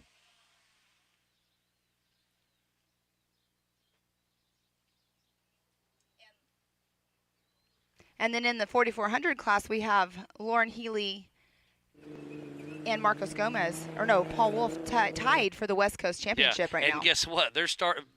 And then in the 4400 class, we have Lauren Healy and Marcos Gomez, or no, Paul Wolf tied for the West Coast Championship right and now. guess what?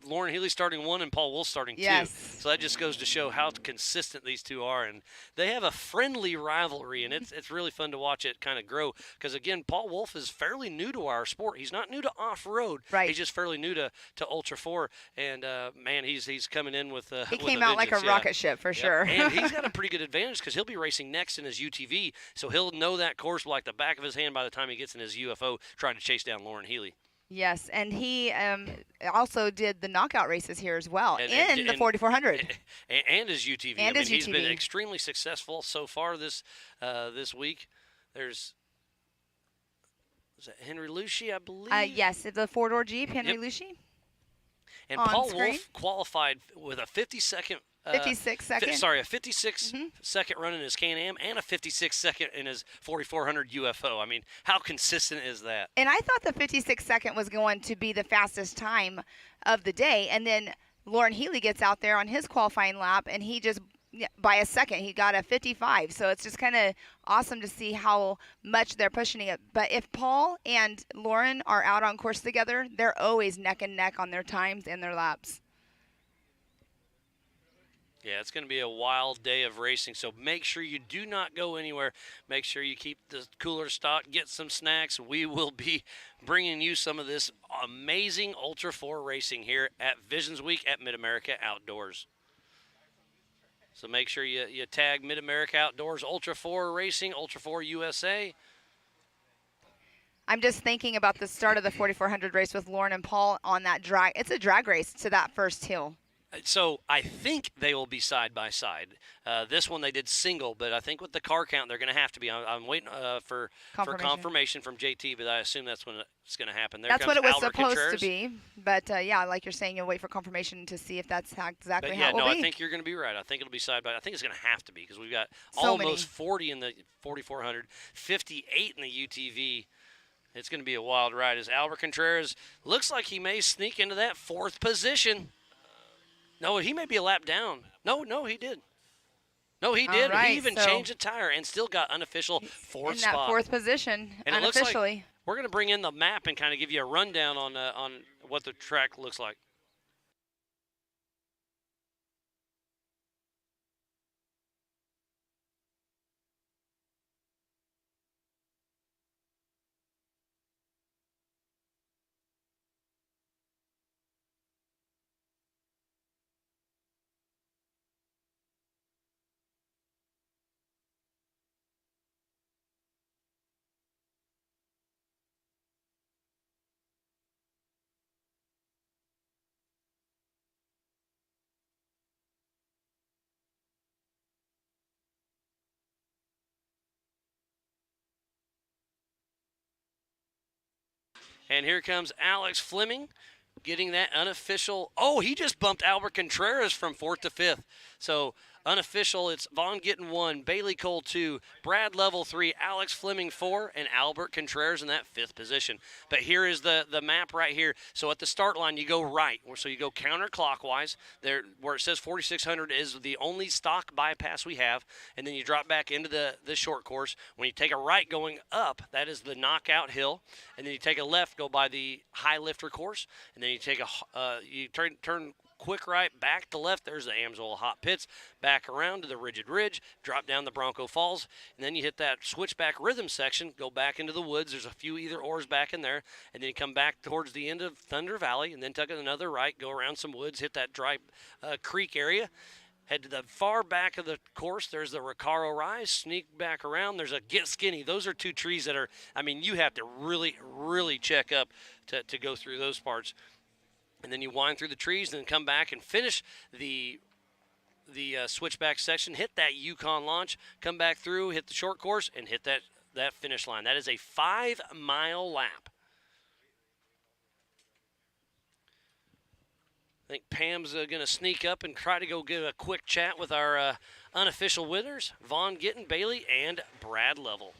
Lauren Healy starting 1 and Paul Wolf starting 2. Yes. So that just goes to show how consistent these two are, and they have a friendly rivalry, and it's really fun to watch it kind of grow. Because again, Paul Wolf is fairly new to our sport. He's not new to off-road. Right. He's just fairly new to Ultra 4, and man, he's coming in with He with came out like a vengeance, yeah. rocket ship for sure. And he's got a pretty good advantage because he'll be racing next in his UTV, so he'll know that course like the back of his hand by the time he gets in his UFO trying to chase down Lauren Healy. Yes, and he also did the knockout races here as well And- in the and- 4400. And his UTV. And his He's been UTV. extremely successful so far this week. Is that Henry Lucci, I believe? Yes, the four-door Jeep, Henry Yep. Lucci. And on Paul screen. Wolf qualified with a 50-second. 56 second. Sorry, a 56-second run in his Can-Am and a 56-second in his 4400 UFO. I mean, how consistent is that? And I thought the 56 second was going to be the fastest time of the day. And then Lauren Healy gets out there on his qualifying lap, and he just, by a second, he got a 55. So it's just kind of awesome to see how much they're pushing it. But if Paul and Lauren are out on course together, they're always neck and neck on their times and their laps. Yeah, it's going to be a wild day of racing, so make sure you do not go anywhere. Make sure you keep the cooler stocked, get some snacks. We will be bringing you some of this amazing Ultra 4 racing here at Visions Week at Mid-America Outdoors. So make sure you tag Mid-America Outdoors Ultra 4 Racing, Ultra 4 USA. I'm just thinking about the start of the 4400 race with Lauren and Paul on that drag. It's a drag race to that first hill. So I think they will be side by side. This one they did single, but I think with the car count they're going to have to be. I'm waiting for confirmation from JT, but I assume that's when it's going to happen. There That's what comes it was Albert supposed Contreras. to be. But yeah, like you're saying, you'll wait for confirmation to see if that's exactly But how yeah, it will no, be. I think you're going to be right. I think it'll be side by. I think it's going to have to be because we've got So almost many. 40 in the 4400, 58 in the UTV. It's going to be a wild ride. As Albert Contreras looks like he may sneak into that 4th position. No, he may be a lap down. No, he did. No, he did. right, He even so- changed the tire and still got unofficial 4th in that spot. 4th position, And it looks like unofficially. we're going to bring in the map and kind of give you a rundown on what the track looks like. And here comes Alex Fleming getting that unofficial. Oh, he just bumped Albert Contreras from 4th to 5th. So unofficial, it's Vaughn Gittin 1, Bailey Cole 2, Brad Level 3, Alex Fleming 4, and Albert Contreras in that 5th position. But here is the map right here. So at the start line, you go right. So you go counterclockwise. There, where it says 4600 is the only stock bypass we have. And then you drop back into the short course. When you take a right going up, that is the knockout hill. And then you take a left, go by the high lifter course. And then you take you turn quick right, back to left. There's the Amsoil Hot Pits. Back around to the Rigid Ridge, drop down the Bronco Falls, and then you hit that switchback rhythm section, go back into the woods. There's a few either ors back in there, and then you come back towards the end of Thunder Valley, and then take another right, go around some woods, hit that dry creek area. Head to the far back of the course. There's the Recaro Rise. Sneak back around. There's a Get Skinny. Those are two trees that are, I mean, you have to really, really check up to go through those parts. And then you wind through the trees and then come back and finish the switchback section, hit that Yukon launch, come back through, hit the short course, and hit that finish line. That is a 5-mile lap. I think Pam's going to sneak up and try to go get a quick chat with our unofficial winners, Vaughn Gittin, Bailey, and Brad Level.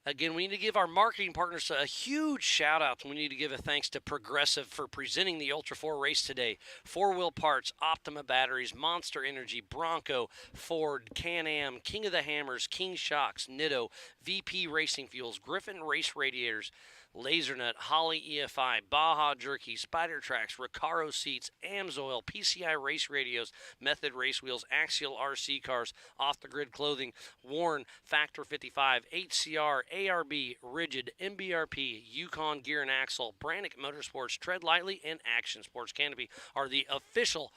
Again, we need to give our marketing partners a huge shout out. We need to give a thanks to Progressive for presenting the Ultra 4 race today. Four Wheel Parts, Optima Batteries, Monster Energy, Bronco, Ford, Can-Am, King of the Hammers, King Shocks, Nitto, VP Racing Fuels, Griffin Race Radiators, LaserNut, Holly EFI, Baja Jerky, Spider Tracks, Recaro Seats, Amsoil, PCI Race Radios, Method Race Wheels, Axial RC Cars, Off the Grid Clothing, Warren, Factor 55, HCR, ARB, Rigid, MBRP, Yukon Gear and Axle, Brannick Motorsports, Tread Lightly, and Action Sports Canopy are the official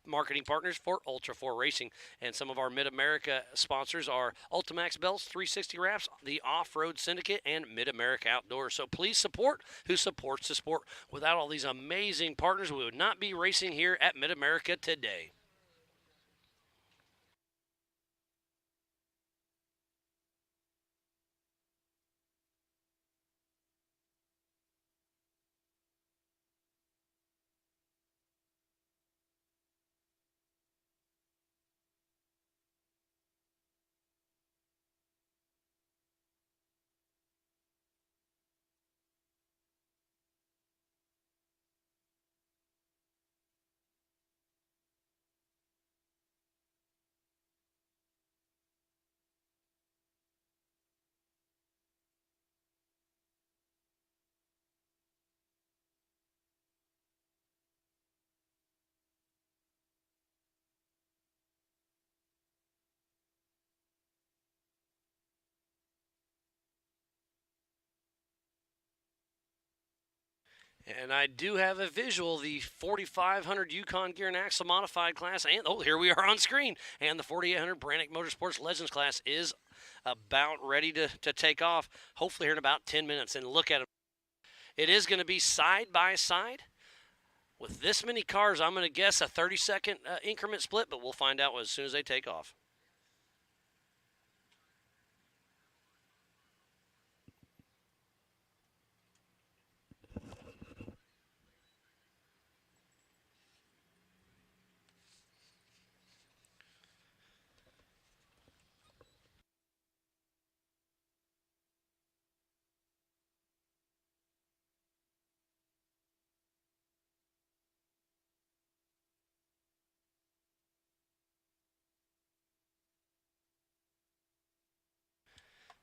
marketing partners for Ultra 4 Racing. And some of our Mid-America sponsors are Ultimax Belts, 360 Wraps, the Off-Road Syndicate, and Mid-America Outdoors. So please support who supports the sport. Without all these amazing partners, we would not be racing here at Mid-America today. And I do have a visual, the 4500 Yukon Gear and Axle Modified class, and oh, here we are on screen. And the 4800 Brannick Motorsports Legends class is about ready to take off, hopefully here in about 10 minutes. And look at it. It is going to be side by side. With this many cars, I'm going to guess a 30-second increment split, but we'll find out as soon as they take off.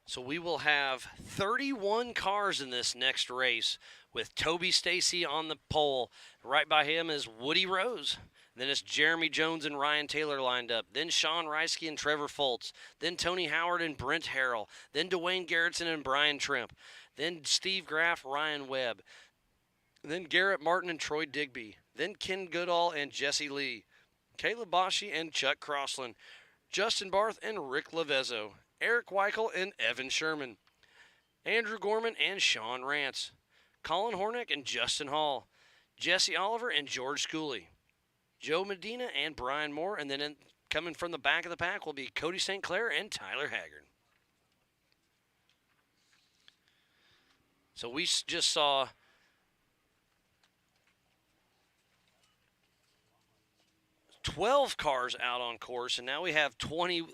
So we will have 31 cars in this next race with Toby Stacy on the pole. Right by him is Woody Rose. Then it's Jeremy Jones and Ryan Taylor lined up. Then Sean Reisky and Trevor Foltz. Then Tony Howard and Brent Harrell. Then Dwayne Garrettson and Brian Trimp. Then Steve Graff, Ryan Webb. Then Garrett Martin and Troy Digby. Then Ken Goodall and Jesse Lee. Caleb Boschi and Chuck Crossland. Justin Barth and Rick Lavezzo. Eric Weichel and Evan Sherman, Andrew Gorman and Sean Rance, Colin Hornick and Justin Hall, Jesse Oliver and George Schooley, Joe Medina and Brian Moore, and then coming from the back of the pack will be Cody St. Clair and Tyler Haggard. So we just saw 12 cars out on course, and now we have 31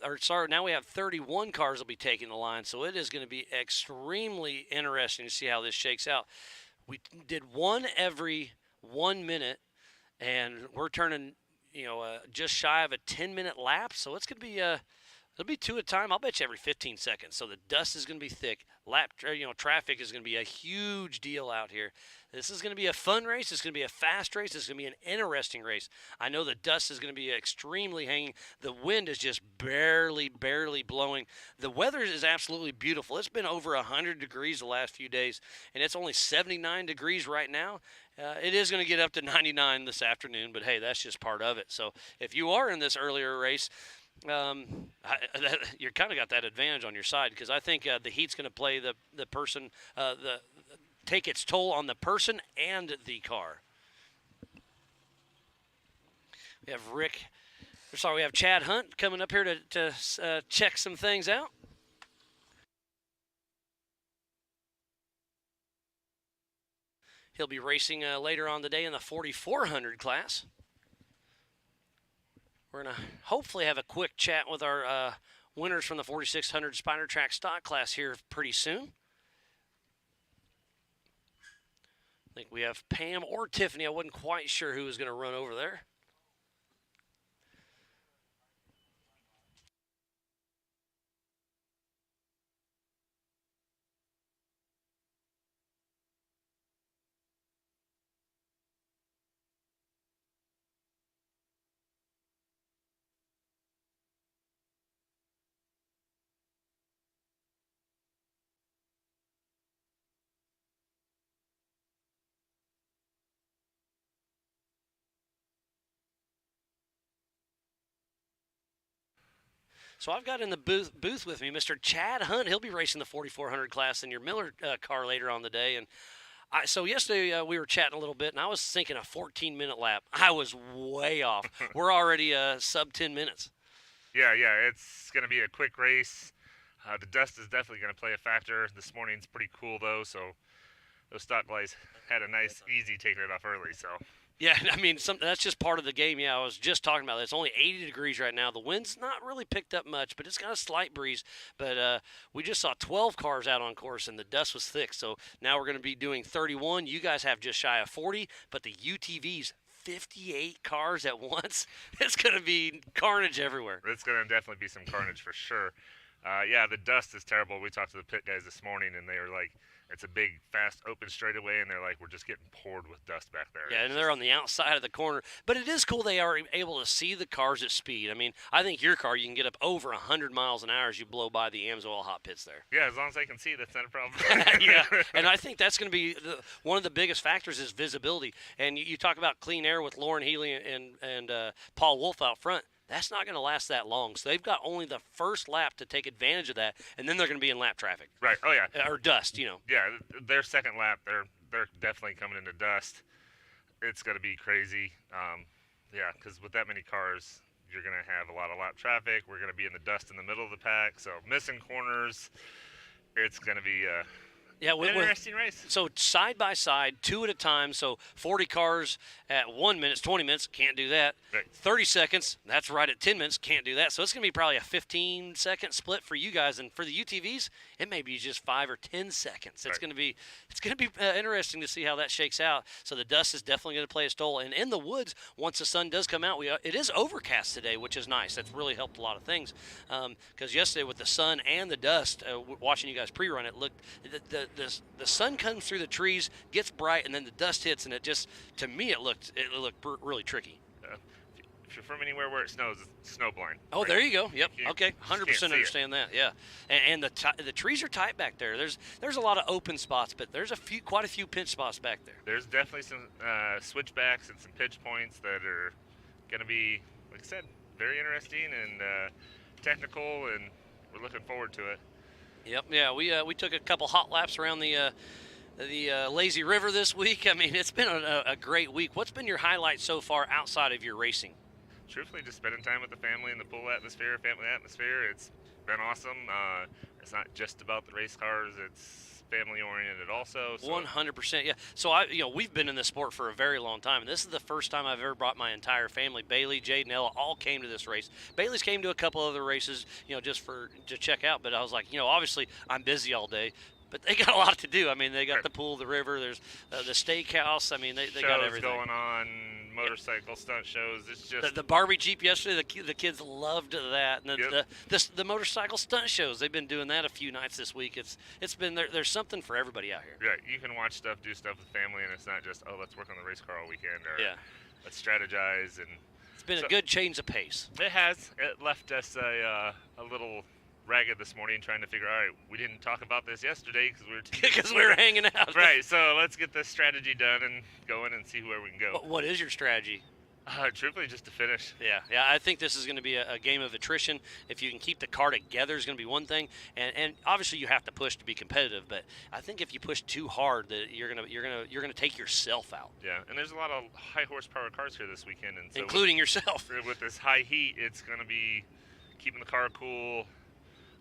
cars will be taking the line. So it is going to be extremely interesting to see how this shakes out. We did one every 1 minute, and we're turning, just shy of a 10-minute lap. So it's going to be it'll be two at a time. I'll bet you every 15 seconds. So the dust is going to be thick. Traffic is going to be a huge deal out here. This is going to be a fun race. It's going to be a fast race. It's going to be an interesting race. I know the dust is going to be extremely hanging. The wind is just barely blowing. The weather is absolutely beautiful. It's been over 100 degrees the last few days, and it's only 79 degrees right now. It is going to get up to 99 this afternoon, but hey, that's just part of it. So if you are in this earlier race, you're kind of got that advantage on your side, because I think the heat's going to play the person, take its toll on the person and the car. We have Chad Hunt coming up here to check some things out. He'll be racing later on today in the 4400 class. We're going to hopefully have a quick chat with our winners from the 4600 Spider Track stock class here pretty soon. I think we have Pam or Tiffany. I wasn't quite sure who was going to run over there. So I've got in the booth with me Mr. Chad Hunt. He'll be racing the 4400 class in your Miller car later on the day. And so yesterday we were chatting a little bit, and I was thinking a 14-minute lap. I was way off. We're already sub 10 minutes. Yeah, it's going to be a quick race. The dust is definitely going to play a factor. This morning's pretty cool, though, so those stock guys had a nice, easy taking it off early, so. Yeah, I mean, that's just part of the game. Yeah, I was just talking about that. It's only 80 degrees right now. The wind's not really picked up much, but it's got a slight breeze. But we just saw 12 cars out on course, and the dust was thick. So now we're going to be doing 31. You guys have just shy of 40, but the UTV's 58 cars at once. It's going to be carnage everywhere. It's going to definitely be some carnage for sure. Yeah, the dust is terrible. We talked to the pit guys this morning, and they were like, it's a big, fast, open straightaway, and they're like, we're just getting poured with dust back there. Yeah, and they're on the outside of the corner. But it is cool they are able to see the cars at speed. I mean, I think your car, you can get up over 100 miles an hour as you blow by the Amsoil hot pits there. Yeah, as long as I can see, that's not a problem. Yeah, and I think that's going to be one of the biggest factors is visibility. And you talk about clean air with Lauren Healy and Paul Wolf out front. That's not going to last that long. So they've got only the first lap to take advantage of that, and then they're going to be in lap traffic. Right. Oh, yeah. Or dust, you know. Yeah, their second lap, they're definitely coming into dust. It's going to be crazy. Yeah, because with that many cars, you're going to have a lot of lap traffic. We're going to be in the dust in the middle of the pack, so missing corners. It's going to be an interesting race. So side by side, 2 at a time. So 40 cars at 1 minute, 20 minutes, can't do that. Right. 30 seconds, that's right at 10 minutes, can't do that. So it's going to be probably a 15-second split for you guys, and for the UTVs, it may be just 5 or 10 seconds. It's going to be interesting to see how that shakes out. So the dust is definitely going to play a toll. And in the woods, once the sun does come out, it is overcast today, which is nice. That's really helped a lot of things. Because yesterday with the sun and the dust, watching you guys pre-run, it looked the sun comes through the trees, gets bright, and then the dust hits, and it just, to me, it looked really tricky. If you're from anywhere where it snows, it's snow blind. Oh, right? There you go. Yep. You Okay. just 100% can't understand that. Yeah. And the trees are tight back there. There's a lot of open spots, but there's quite a few pinch spots back there. There's definitely some switchbacks and some pitch points that are going to be, like I said, very interesting and technical, and we're looking forward to it. Yep. Yeah. We took a couple hot laps around the lazy river this week. I mean, it's been a great week. What's been your highlight so far outside of your racing? Truthfully, just spending time with the family in the pool atmosphere, family atmosphere. It's been awesome. It's not just about the race cars. It's family oriented also. So. 100%. Yeah. So we've been in this sport for a very long time, and this is the first time I've ever brought my entire family. Bailey, Jade, and Ella all came to this race. Bailey's came to a couple other races, just to check out. But I was like, obviously I'm busy all day. But they got a lot to do. I mean, they got the pool, the river. There's the steakhouse. I mean, they got everything going on. Motorcycle stunt shows. It's just the Barbie Jeep yesterday. The kids loved that, and the motorcycle stunt shows. They've been doing that a few nights this week. It's been there's something for everybody out here. Right. You can watch stuff, do stuff with family, and it's not just let's work on the race car all weekend or let's strategize. And it's been a good change of pace. It has. It left us a little ragged this morning trying to figure out, all right, we didn't talk about this yesterday because we were hanging out. Right, so let's get this strategy done and go in and see where we can go. What is your strategy? Truthfully, just to finish. Yeah, I think this is going to be a game of attrition. If you can keep the car together, is going to be one thing, and obviously you have to push to be competitive. But I think if you push too hard, that you're gonna take yourself out. Yeah, and there's a lot of high horsepower cars here this weekend, and so including yourself. With this high heat, it's going to be keeping the car cool,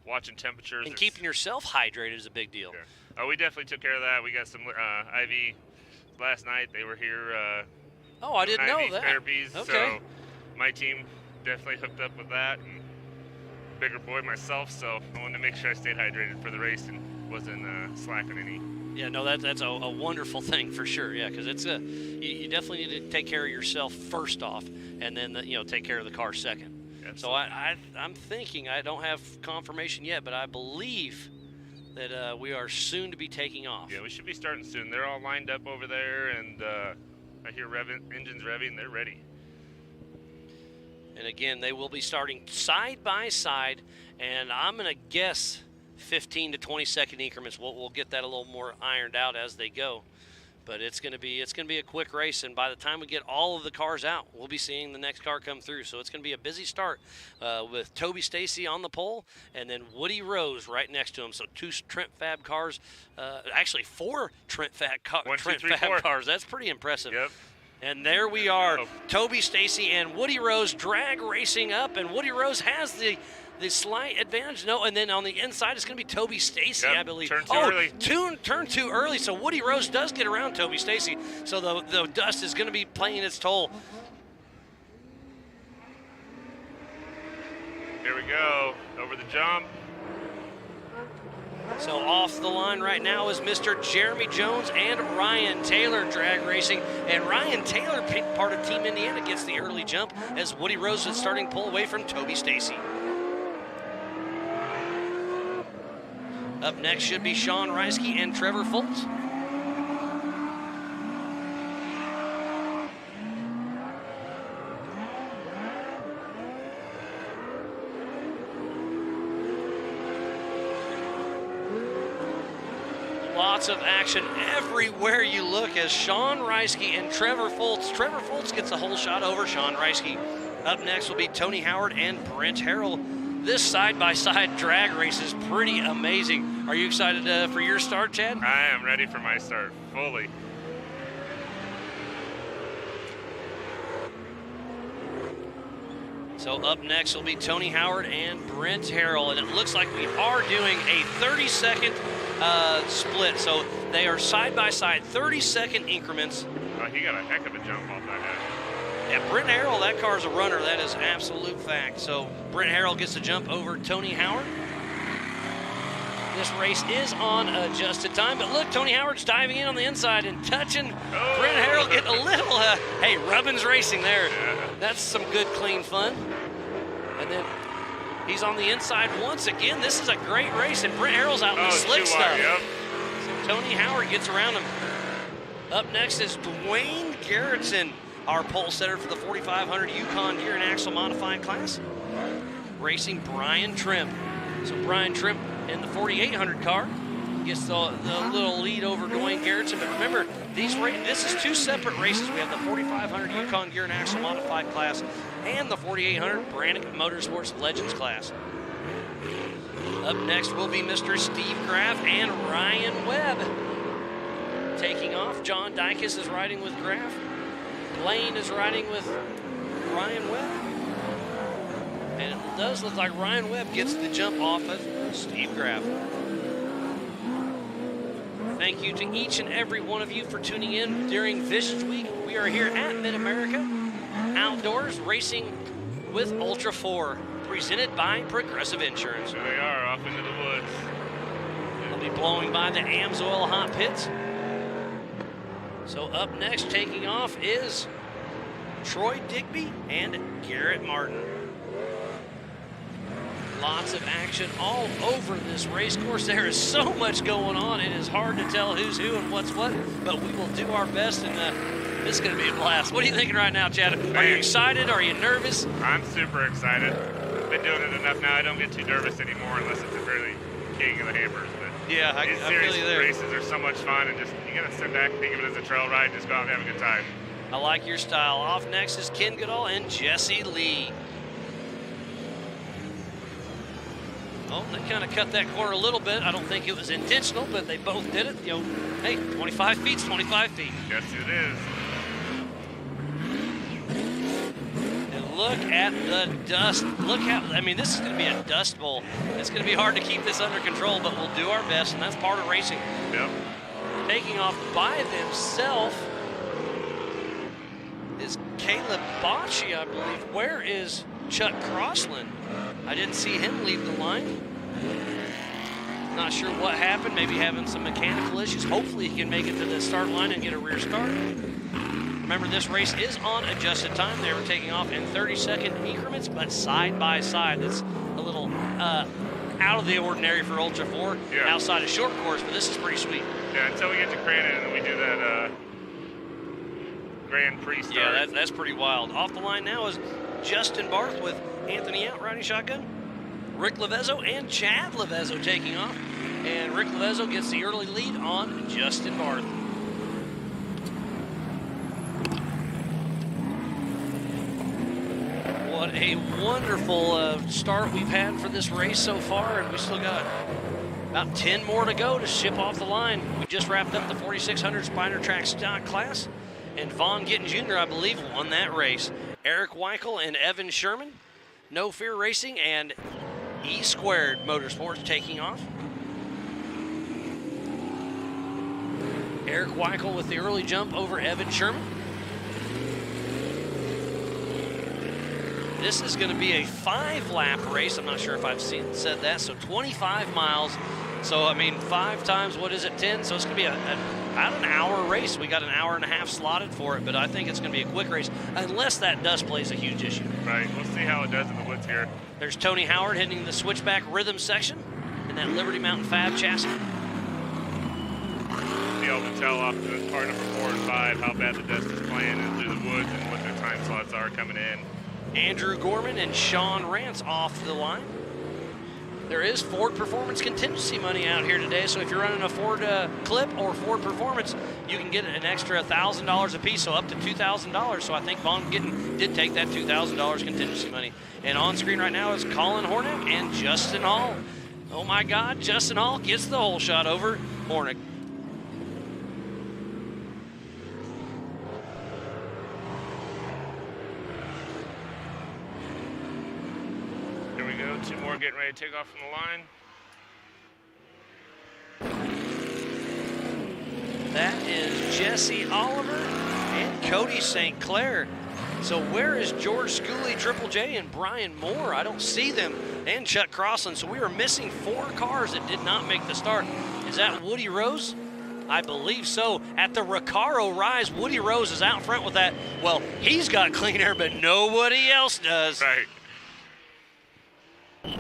watching temperatures. And keeping yourself hydrated is a big deal. Yeah. We definitely took care of that. We got some IV last night. They were here. I didn't know IV that. Therapies. Okay. So my team definitely hooked up with that. And bigger boy myself, so I wanted to make sure I stayed hydrated for the race and wasn't slacking any. Yeah, no, that's a wonderful thing for sure. Yeah, because it's you definitely need to take care of yourself first off, and then take care of the car second. Absolutely. So I'm thinking, I don't have confirmation yet, but I believe that we are soon to be taking off. Yeah, we should be starting soon. They're all lined up over there, and I hear engines revving. They're ready. And again, they will be starting side by side, and I'm going to guess 15 to 20 second increments. We'll get that a little more ironed out as they go. But it's going to be a quick race, and by the time we get all of the cars out, we'll be seeing the next car come through. So it's going to be a busy start with Toby Stacy on the pole, and then Woody Rose right next to him. So 2 Trent Fab cars, actually 4 Trent Fab cars. That's pretty impressive. Yep. And there we are, Toby Stacy and Woody Rose drag racing up, and Woody Rose has the slight advantage. No, and then on the inside, it's going to be Toby Stacy, Yep, I believe. turn too early. Turn too early, so Woody Rose does get around Toby Stacy. So the dust is going to be playing its toll. Here we go, over the jump. So off the line right now is Mr. Jeremy Jones and Ryan Taylor drag racing. And Ryan Taylor, part of Team Indiana, gets the early jump as Woody Rose is starting to pull away from Toby Stacy. Up next should be Sean Reisky and Trevor Foltz. Lots of action everywhere you look as Sean Reisky and Trevor Foltz. Trevor Foltz gets a whole shot over Sean Reisky. Up next will be Tony Howard and Brent Harrell. This side-by-side drag race is pretty amazing. Are you excited for your start, Chad? I am ready for my start, fully. So up next will be Tony Howard and Brent Harrell, and it looks like we are doing a 30-second split. So they are side-by-side, 30-second increments. Oh, he got a heck of a jump off that head. Yeah, Brent Harrell, that car's a runner. That is absolute fact. So Brent Harrell gets to jump over Tony Howard. This race is on adjusted time, but look, Tony Howard's diving in on the inside and touching. Oh. Brent Harrell getting a little, hey, Rubbins racing there. Yeah. That's some good, clean fun. And then he's on the inside once again. This is a great race, and Brent Harrell's out in the slick too stuff. wide, yep. So Tony Howard gets around him. Up next is Dwayne Garrettson, our pole setter for the 4500 Yukon gear and axle modified class, racing Brian Trimp. So Brian Trimp in the 4800 car gets the little lead over Dwayne Garrettson. But remember, this is 2 separate races. We have the 4500 Yukon gear and axle modified class and the 4800 Brannick Motorsports Legends class. Up next will be Mr. Steve Graff and Ryan Webb. Taking off, John Dykes is riding with Graff. Lane is riding with Ryan Webb. And it does look like Ryan Webb gets the jump off of Steve Graff. Thank you to each and every one of you for tuning in during Visions Week. We are here at Mid-America Outdoors racing with Ultra 4, presented by Progressive Insurance. There they are, off into the woods. We'll be blowing by the Amsoil hot pits. So up next, taking off, is Troy Digby and Garrett Martin. Lots of action all over this race course. There is so much going on. It is hard to tell who's who and what's what, but we will do our best, and this is going to be a blast. What are you thinking right now, Chad? Are you excited? Are you nervous? I'm super excited. I've been doing it enough now. I don't get too nervous anymore unless it's a really king of the hammers. But Yeah, I these feel series you there. races are so much fun, and just you gotta sit back and think of it as a trail ride and just go out and have a good time. I like your style. Off next is Ken Goodall and Jesse Lee. Oh, they kind of cut that corner a little bit. I don't think it was intentional, but they both did it. You know, hey, 25 feet's 25 feet. Yes, it is. And look at the dust. Look how, I mean, this is going to be a dust bowl. It's going to be hard to keep this under control, but we'll do our best, and that's part of racing. Yep. Taking off by themselves is Caleb Bocci, I believe. Where is Chuck Crossland. I didn't see him leave the line. Not sure what happened, maybe having some mechanical issues. Hopefully he can make it to the start line and get a rear start. Remember, this race is on adjusted time. They were taking off in 30-second increments, but side by side. That's a little out of the ordinary for Ultra 4 outside of short course, but this is pretty sweet. Yeah, until we get to Crandon and we do that Grand Prix start. Yeah, that's pretty wild. Off the line now is Justin Barth with Anthony out riding shotgun. Rick Levezzo and Chad Levezzo taking off. And Rick Levezzo gets the early lead on Justin Barth. What a wonderful start we've had for this race so far, and we still got about 10 more to go to ship off the line. We just wrapped up the 4600 Spiner Track stock class, and Vaughn Gittin Jr., I believe, won that race. Eric Weichel and Evan Sherman, No Fear Racing, and E Squared Motorsports taking off. Eric Weichel with the early jump over Evan Sherman. This is going to be a 5-lap race. I'm not sure if I've said that. So 25 miles. So, I mean, 5 times, what is it, 10? So it's going to be about an hour race. We got an hour and a half slotted for it, but I think it's going to be a quick race, unless that dust plays a huge issue. Right. We'll see how it does in the woods here. There's Tony Howard hitting the switchback rhythm section in that Liberty Mountain Fab chassis. Be able to tell off the car number 4 and 5 how bad the dust is playing in through the woods and what their time slots are coming in. Andrew Gorman and Sean Rance off the line. There is Ford Performance contingency money out here today, so if you're running a Ford Clip or Ford Performance, you can get an extra $1,000 a piece, so up to $2,000. So I think Vaughn Gittin did take that $2,000 contingency money. And on screen right now is Colin Hornick and Justin Hall. Oh my God, Justin Hall gets the whole shot over Hornick. Here we go, 2 more getting ready to take off from the line. That is Jesse Oliver and Cody St. Clair. So where is George Schooley, Triple J, and Brian Moore? I don't see them. And Chuck Crossland. So we are missing 4 cars that did not make the start. Is that Woody Rose? I believe so. At the Recaro Rise, Woody Rose is out front with that. Well, he's got clean air, but nobody else does. Right.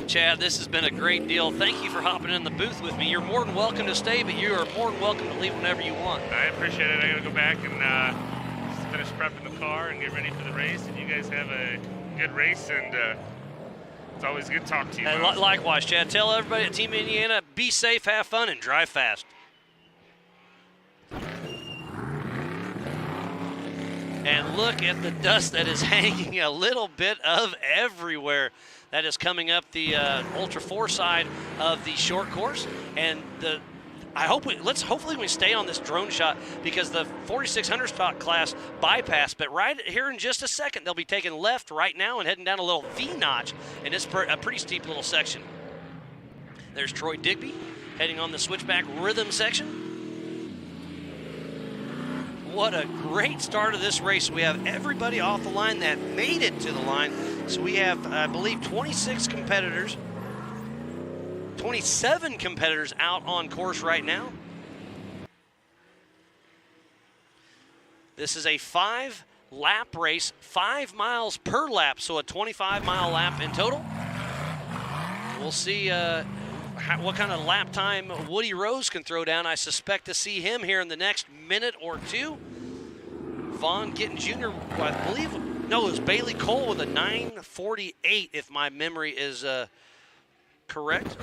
Chad, this has been a great deal. Thank you for hopping in the booth with me. You're more than welcome to stay, but you are more than welcome to leave whenever you want. I appreciate it. I'm going to go back and just finish prepping the car and get ready for the race. And you guys have a good race, and it's always good to talk to you. And likewise, Chad. Tell everybody at Team Indiana, be safe, have fun, and drive fast. And look at the dust that is hanging a little bit of everywhere. That is coming up the Ultra 4 side of the short course. And hopefully we stay on this drone shot, because the 4600 stock class bypassed. But right here in just a second, they'll be taking left right now and heading down a little V-notch. And it's a pretty steep little section. There's Troy Digby heading on the switchback rhythm section. What a great start of this race. We have everybody off the line that made it to the line. So we have, I believe, 27 competitors out on course right now. This is a 5-lap race, 5 miles per lap, so a 25-mile lap in total. We'll see what kind of lap time Woody Rose can throw down. I suspect to see him here in the next minute or two. Vaughn Gittin Jr., I believe, no, it was Bailey Cole with a 9:48, if my memory is correct.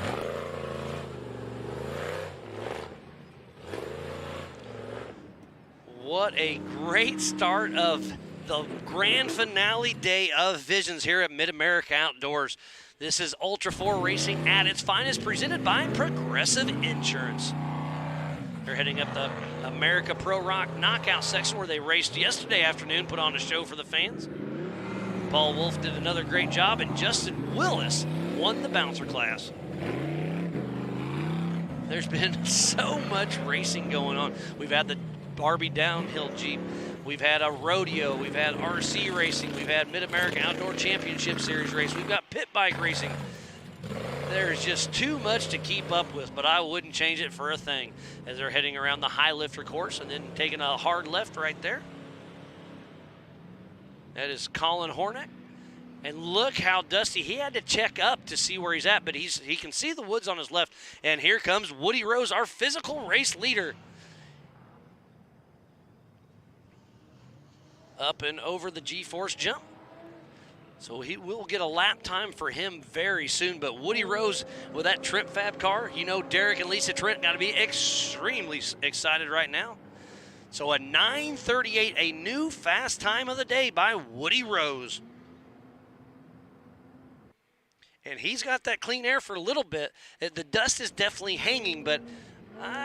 What a great start of the grand finale day of Visions here at Mid-America Outdoors. This is Ultra 4 Racing at its finest, presented by Progressive Insurance. They're heading up the America Pro Rock knockout section where they raced yesterday afternoon, put on a show for the fans. Paul Wolf did another great job, and Justin Willis won the bouncer class. There's been so much racing going on. We've had the Barbie downhill Jeep. We've had a rodeo. We've had RC racing. We've had Mid-America Outdoor Championship Series race. We've got pit bike racing. There's just too much to keep up with, but I wouldn't change it for a thing as they're heading around the high lifter course and then taking a hard left right there. That is Colin Hornack. And look how dusty. He had to check up to see where he's at, but he can see the woods on his left. And here comes Woody Rose, our physical race leader. Up and over the G-force jump. So he will get a lap time for him very soon. But Woody Rose with that Trent Fab car, you know Derek and Lisa Trent got to be extremely excited right now. So a 9:38, a new fast time of the day by Woody Rose. And he's got that clean air for a little bit. The dust is definitely hanging, but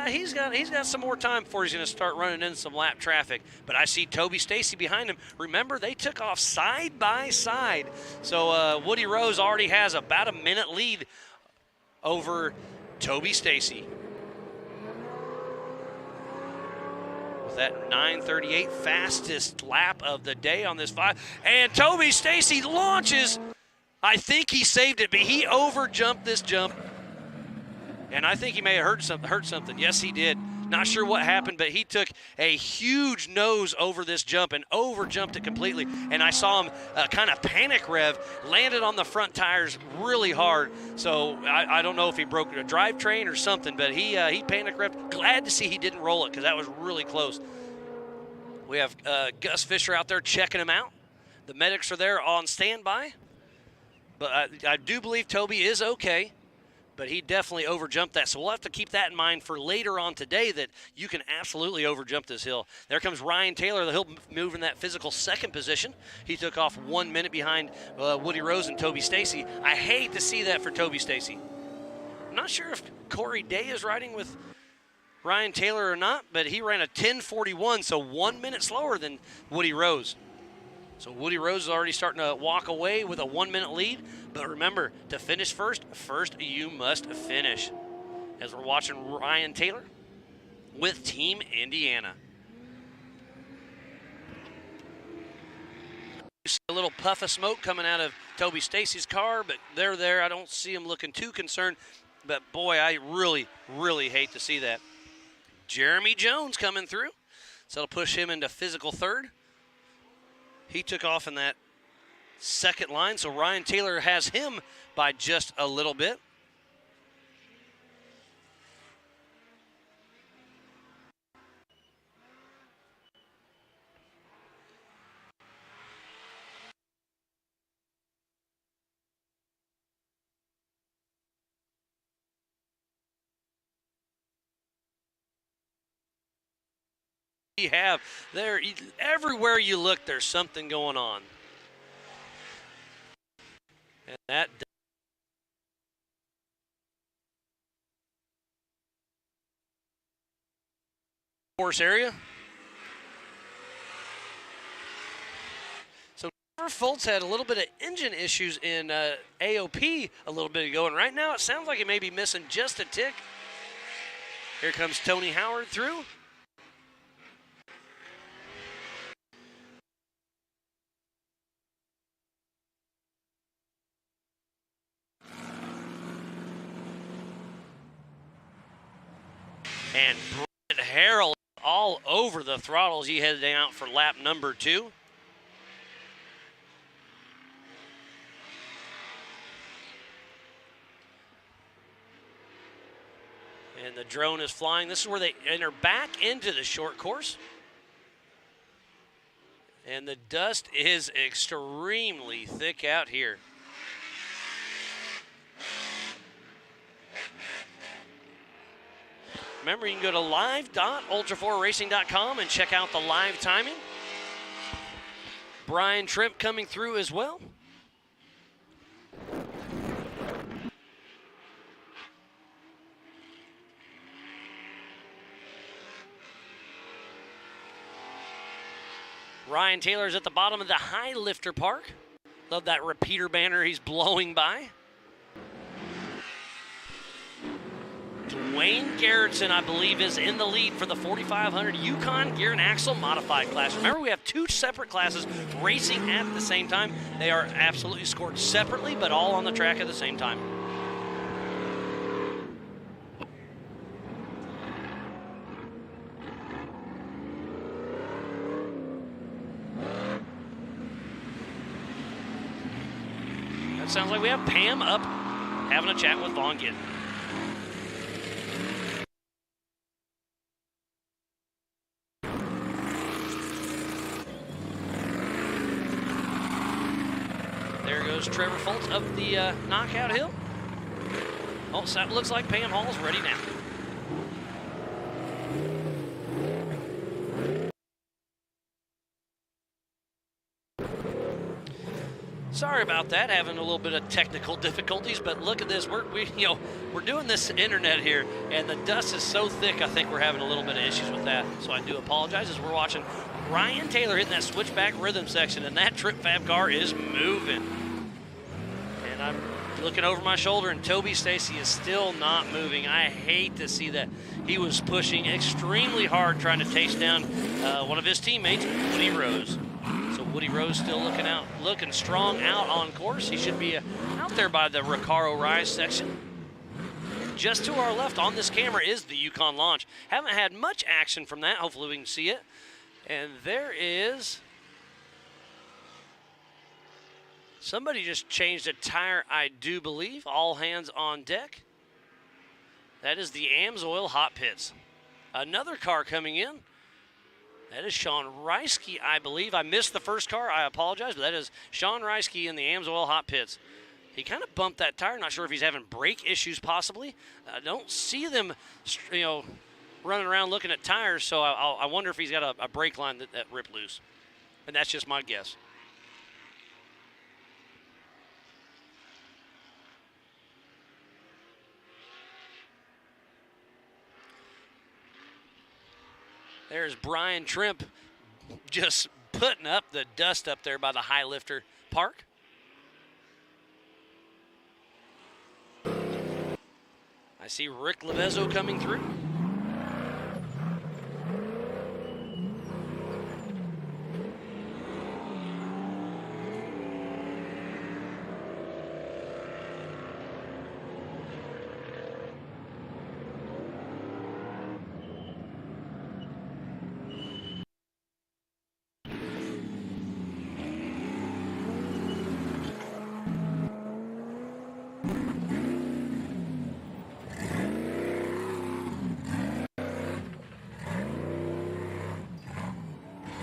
he's got some more time before he's going to start running into some lap traffic. But I see Toby Stacy behind him. Remember, they took off side by side. So Woody Rose already has about a minute lead over Toby Stacy. With that 9:38 fastest lap of the day on this 5. And Toby Stacy launches. I think he saved it, but he overjumped this jump. And I think he may have hurt something. Yes, he did. Not sure what happened, but he took a huge nose over this jump and overjumped it completely. And I saw him kind of panic rev, landed on the front tires really hard. So I don't know if he broke a drivetrain or something, but he panic revved. Glad to see he didn't roll it because that was really close. We have Gus Fisher out there checking him out. The medics are there on standby. But I do believe Toby is okay, but he definitely overjumped that. So we'll have to keep that in mind for later on today that you can absolutely overjump this hill. There comes Ryan Taylor. He'll move in that physical second position. He took off 1 minute behind Woody Rose and Toby Stacy. I hate to see that for Toby Stacy. I'm not sure if Corey Day is riding with Ryan Taylor or not, but he ran a 10:41, so 1 minute slower than Woody Rose. So Woody Rose is already starting to walk away with a 1 minute lead. But remember, to finish first you must finish. As we're watching Ryan Taylor with Team Indiana. You see a little puff of smoke coming out of Toby Stacy's car, but they're there. I don't see him looking too concerned. But boy, I really, really hate to see that. Jeremy Jones coming through. So it'll push him into physical third. He took off in that second line, so Ryan Taylor has him by just a little bit. You have there, everywhere you look, there's something going on. And that course area. So Trevor Foltz had a little bit of engine issues in AOP a little bit ago, and right now it sounds like he may be missing just a tick. Here comes Tony Howard through. And Brent Harrell all over the throttles. He headed out for lap number 2. And the drone is flying. This is where they enter back into the short course. And the dust is extremely thick out here. Remember, you can go to live.ultra4racing.com and check out the live timing. Brian Trimp coming through as well. Ryan Taylor's at the bottom of the high lifter park. Love that repeater banner he's blowing by. Wayne Garrettson, I believe, is in the lead for the 4500 Yukon Gear and Axle Modified class. Remember, we have two separate classes racing at the same time. They are absolutely scored separately, but all on the track at the same time. That sounds like we have Pam up having a chat with Vaughn Gitt. There goes Trevor Foltz up the knockout hill. Oh, so it looks like Pam Hall's ready now. Sorry about that, having a little bit of technical difficulties, but look at this. We're doing this internet here, and the dust is so thick, I think we're having a little bit of issues with that. So I do apologize as we're watching Ryan Taylor hitting that switchback rhythm section, and that Trip Fab car is moving. And I'm looking over my shoulder, and Toby Stacy is still not moving. I hate to see that. He was pushing extremely hard trying to taste down one of his teammates, Woody Rose. So Woody Rose still looking strong out on course. He should be out there by the Recaro Rise section. Just to our left on this camera is the Yukon launch. Haven't had much action from that. Hopefully we can see it. And there is somebody just changed a tire, I do believe. All hands on deck. That is the Amsoil Hot Pits. Another car coming in. That is Sean Reisky, I believe. I missed the first car. I apologize, but that is Sean Reisky in the Amsoil Hot Pits. He kind of bumped that tire. Not sure if he's having brake issues possibly. I don't see them, running around looking at tires, so I wonder if he's got a brake line that ripped loose. And that's just my guess. There's Brian Trimp just putting up the dust up there by the High Lifter Park. I see Rick Levezzo coming through.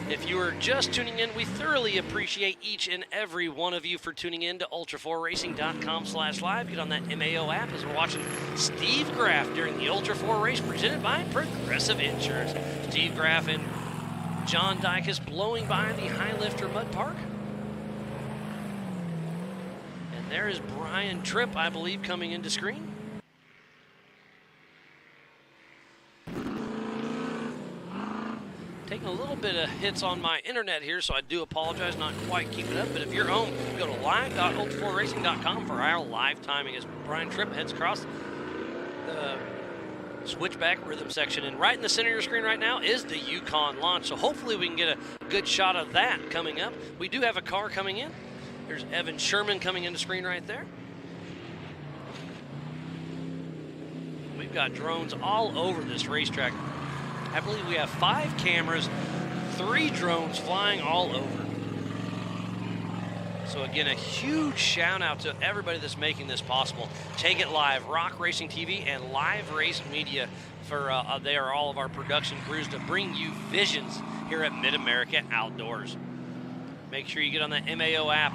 If you are just tuning in, we thoroughly appreciate each and every one of you for tuning in to ultra4racing.com/live. Get on that MAO app as we're watching Steve Graff during the Ultra 4 race presented by Progressive Insurance. Steve Graff and John Dykus blowing by the High Lifter Mud Park. And there is Brian Tripp, I believe, coming into screen. Taking a little bit of hits on my internet here, so I do apologize, not quite keeping up. But if you're home, go to live.ultra4racing.com for our live timing as Brian Tripp heads across the switchback rhythm section. And right in the center of your screen right now is the Yukon launch. So hopefully we can get a good shot of that coming up. We do have a car coming in. There's Evan Sherman coming into screen right there. We've got drones all over this racetrack. I believe we have 5 cameras, 3 drones flying all over. So again, a huge shout out to everybody that's making this possible. Take It Live, Rock Racing TV, and Live Race Media for they are all of our production crews to bring you visions here at Mid-America Outdoors. Make sure you get on that MAO app.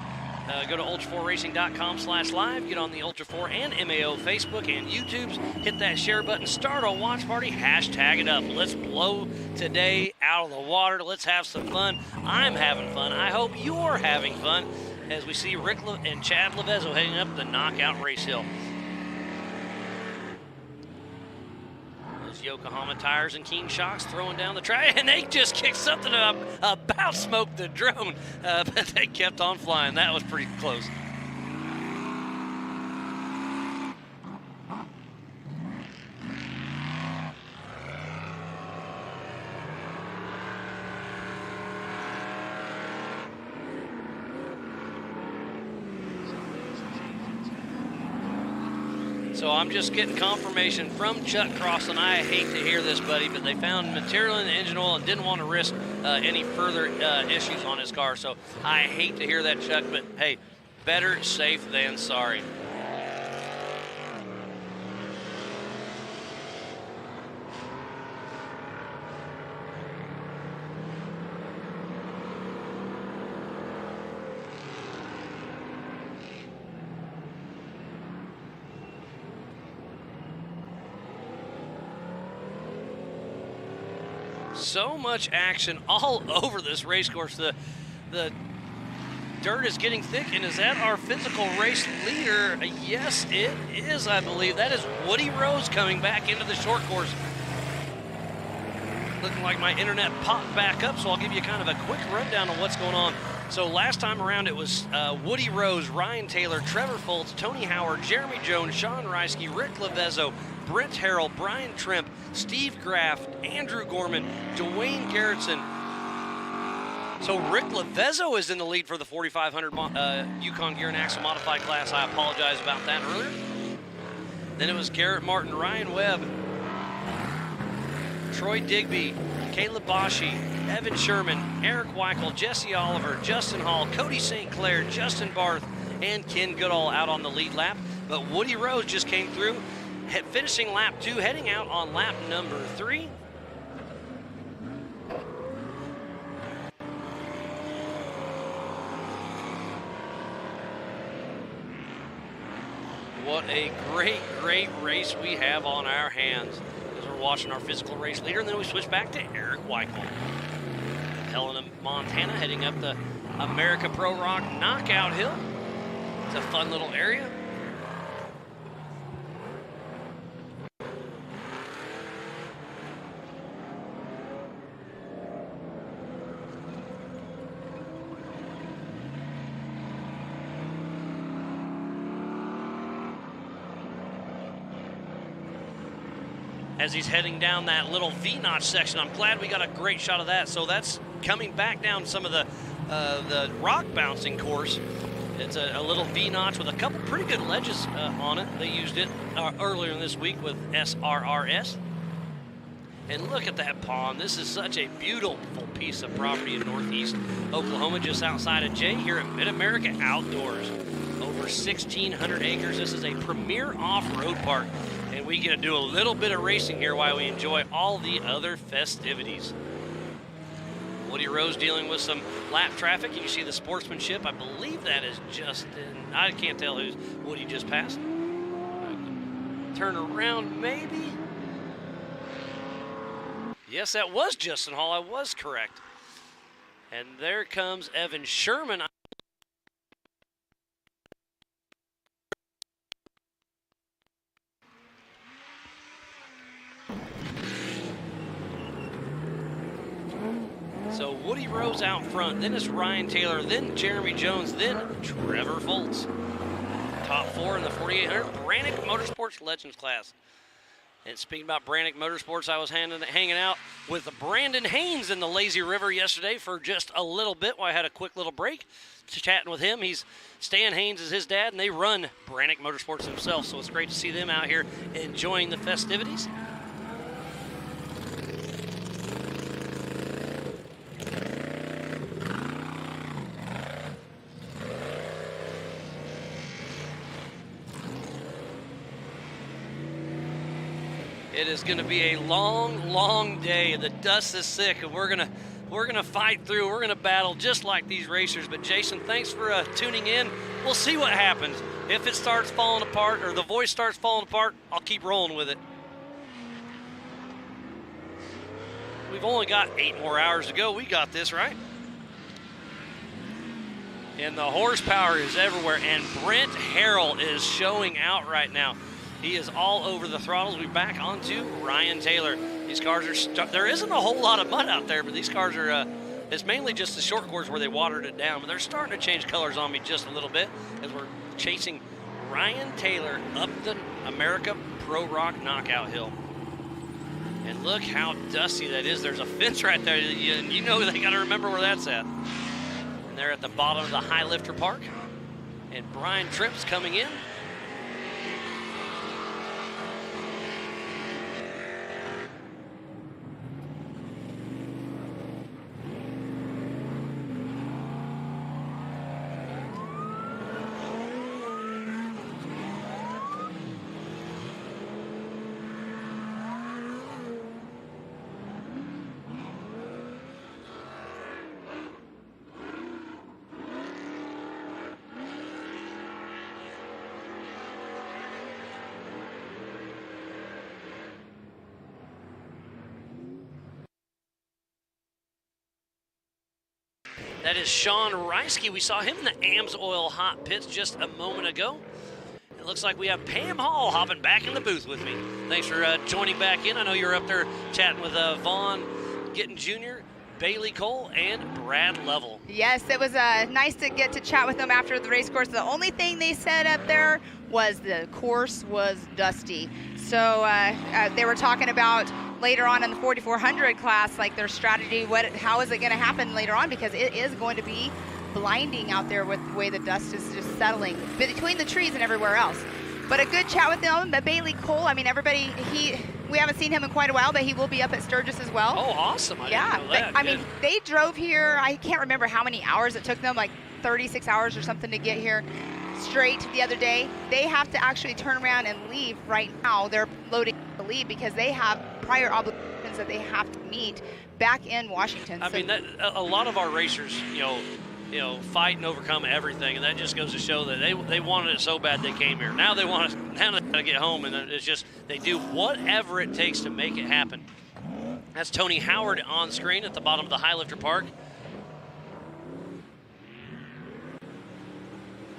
Go to ultra4racing.com/live. Get on the Ultra 4 and MAO Facebook and YouTubes. Hit that share button. Start a watch party. Hashtag it up. Let's blow today out of the water. Let's have some fun. I'm having fun. I hope you're having fun as we see Rick and Chad Levezzo heading up the knockout race hill. Those Yokohama tires and King shocks throwing down the track, and they just kicked something up, about smoked the drone, but they kept on flying. That was pretty close. So I'm just getting confirmation from Chuck Crosland. I hate to hear this, buddy, but they found material in the engine oil and didn't want to risk any further issues on his car. So I hate to hear that, Chuck, but hey, better safe than sorry. So much action all over this race course. The dirt is getting thick, and is that our physical race leader? Yes, it is, I believe. That is Woody Rose coming back into the short course. Looking like my internet popped back up, so I'll give you kind of a quick rundown on what's going on. So last time around it was Woody Rose, Ryan Taylor, Trevor Foltz, Tony Howard, Jeremy Jones, Sean Reisky, Rick Levezzo, Brent Harrell, Brian Trimp, Steve Graff, Andrew Gorman, Dwayne Garrettson. So Rick Levezzo is in the lead for the 4,500 Yukon Gear and Axle Modified class. I apologize about that earlier. Then it was Garrett Martin, Ryan Webb, Troy Digby, Caleb Boschi, Evan Sherman, Eric Weichel, Jesse Oliver, Justin Hall, Cody St. Clair, Justin Barth, and Ken Goodall out on the lead lap. But Woody Rose just came through, finishing lap 2, heading out on lap number 3. What a great, great race we have on our hands as we're watching our physical race leader. And then we switch back to Eric Weichel. Helena, Montana, heading up the America Pro Rock Knockout Hill. It's a fun little area. As he's heading down that little V-notch section. I'm glad we got a great shot of that. So that's coming back down some of the rock bouncing course. It's a little V-notch with a couple pretty good ledges on it. They used it earlier this week with SRRS. And look at that pond. This is such a beautiful piece of property in northeast Oklahoma, just outside of Jay here at Mid-America Outdoors. Over 1,600 acres. This is a premier off-road park. And we get to do a little bit of racing here while we enjoy all the other festivities. Woody Rose dealing with some lap traffic. You can see the sportsmanship. I believe that is Justin. I can't tell who's Woody just passed. Turn around, maybe. Yes, that was Justin Hall. I was correct. And there comes Evan Sherman. So Woody Rose out front, then it's Ryan Taylor, then Jeremy Jones, then Trevor Foltz. Top 4 in the 4,800 Brannick Motorsports Legends class. And speaking about Brannick Motorsports, I was hanging out with Brandon Haynes in the Lazy River yesterday for just a little bit while I had a quick little break. Chatting with him. Stan Haynes is his dad, and they run Brannick Motorsports themselves, so it's great to see them out here enjoying the festivities. It is going to be a long, long day. The dust is thick, and we're gonna fight through. We're gonna battle just like these racers. But Jason, thanks for tuning in. We'll see what happens. If it starts falling apart or the voice starts falling apart, I'll keep rolling with it. We've only got 8 more hours to go. We got this, right? And the horsepower is everywhere. And Brent Harrell is showing out right now. He is all over the throttles. We're back onto Ryan Taylor. These cars are, there isn't a whole lot of mud out there, but these cars are, it's mainly just the short course where they watered it down, but they're starting to change colors on me just a little bit as we're chasing Ryan Taylor up the America Pro Rock Knockout Hill. And look how dusty that is. There's a fence right there, and you know they got to remember where that's at. And they're at the bottom of the High Lifter Park, and Brian Tripp's coming in. That is Sean Reisky. We saw him in the AMSOIL hot pits just a moment ago. It looks like we have Pam Hall hopping back in the booth with me. Thanks for joining back in. I know you're up there chatting with Vaughn Gittin Jr., Bailey Cole, and Brad Level. Yes, it was nice to get to chat with them after the race course. The only thing they said up there was the course was dusty. So they were talking about later on in the 4400 class, like their strategy, how is it going to happen later on, because it is going to be blinding out there with the way the dust is just settling between the trees and everywhere else. But a good chat with them. But Bailey Cole, I mean, everybody, we haven't seen him in quite a while, but he will be up at Sturgis as well. Oh, awesome. Yeah, didn't know that. I mean, they drove here, I can't remember how many hours it took them, like 36 hours or something to get here straight the other day. They have to actually turn around and leave right now. They're loading to leave because they have prior obligations that they have to meet back in Washington. I mean, a lot of our racers, fight and overcome everything, and that just goes to show that they wanted it so bad they came here. Now they want to get home, and it's just they do whatever it takes to make it happen. That's Tony Howard on screen at the bottom of the Highlifter Park.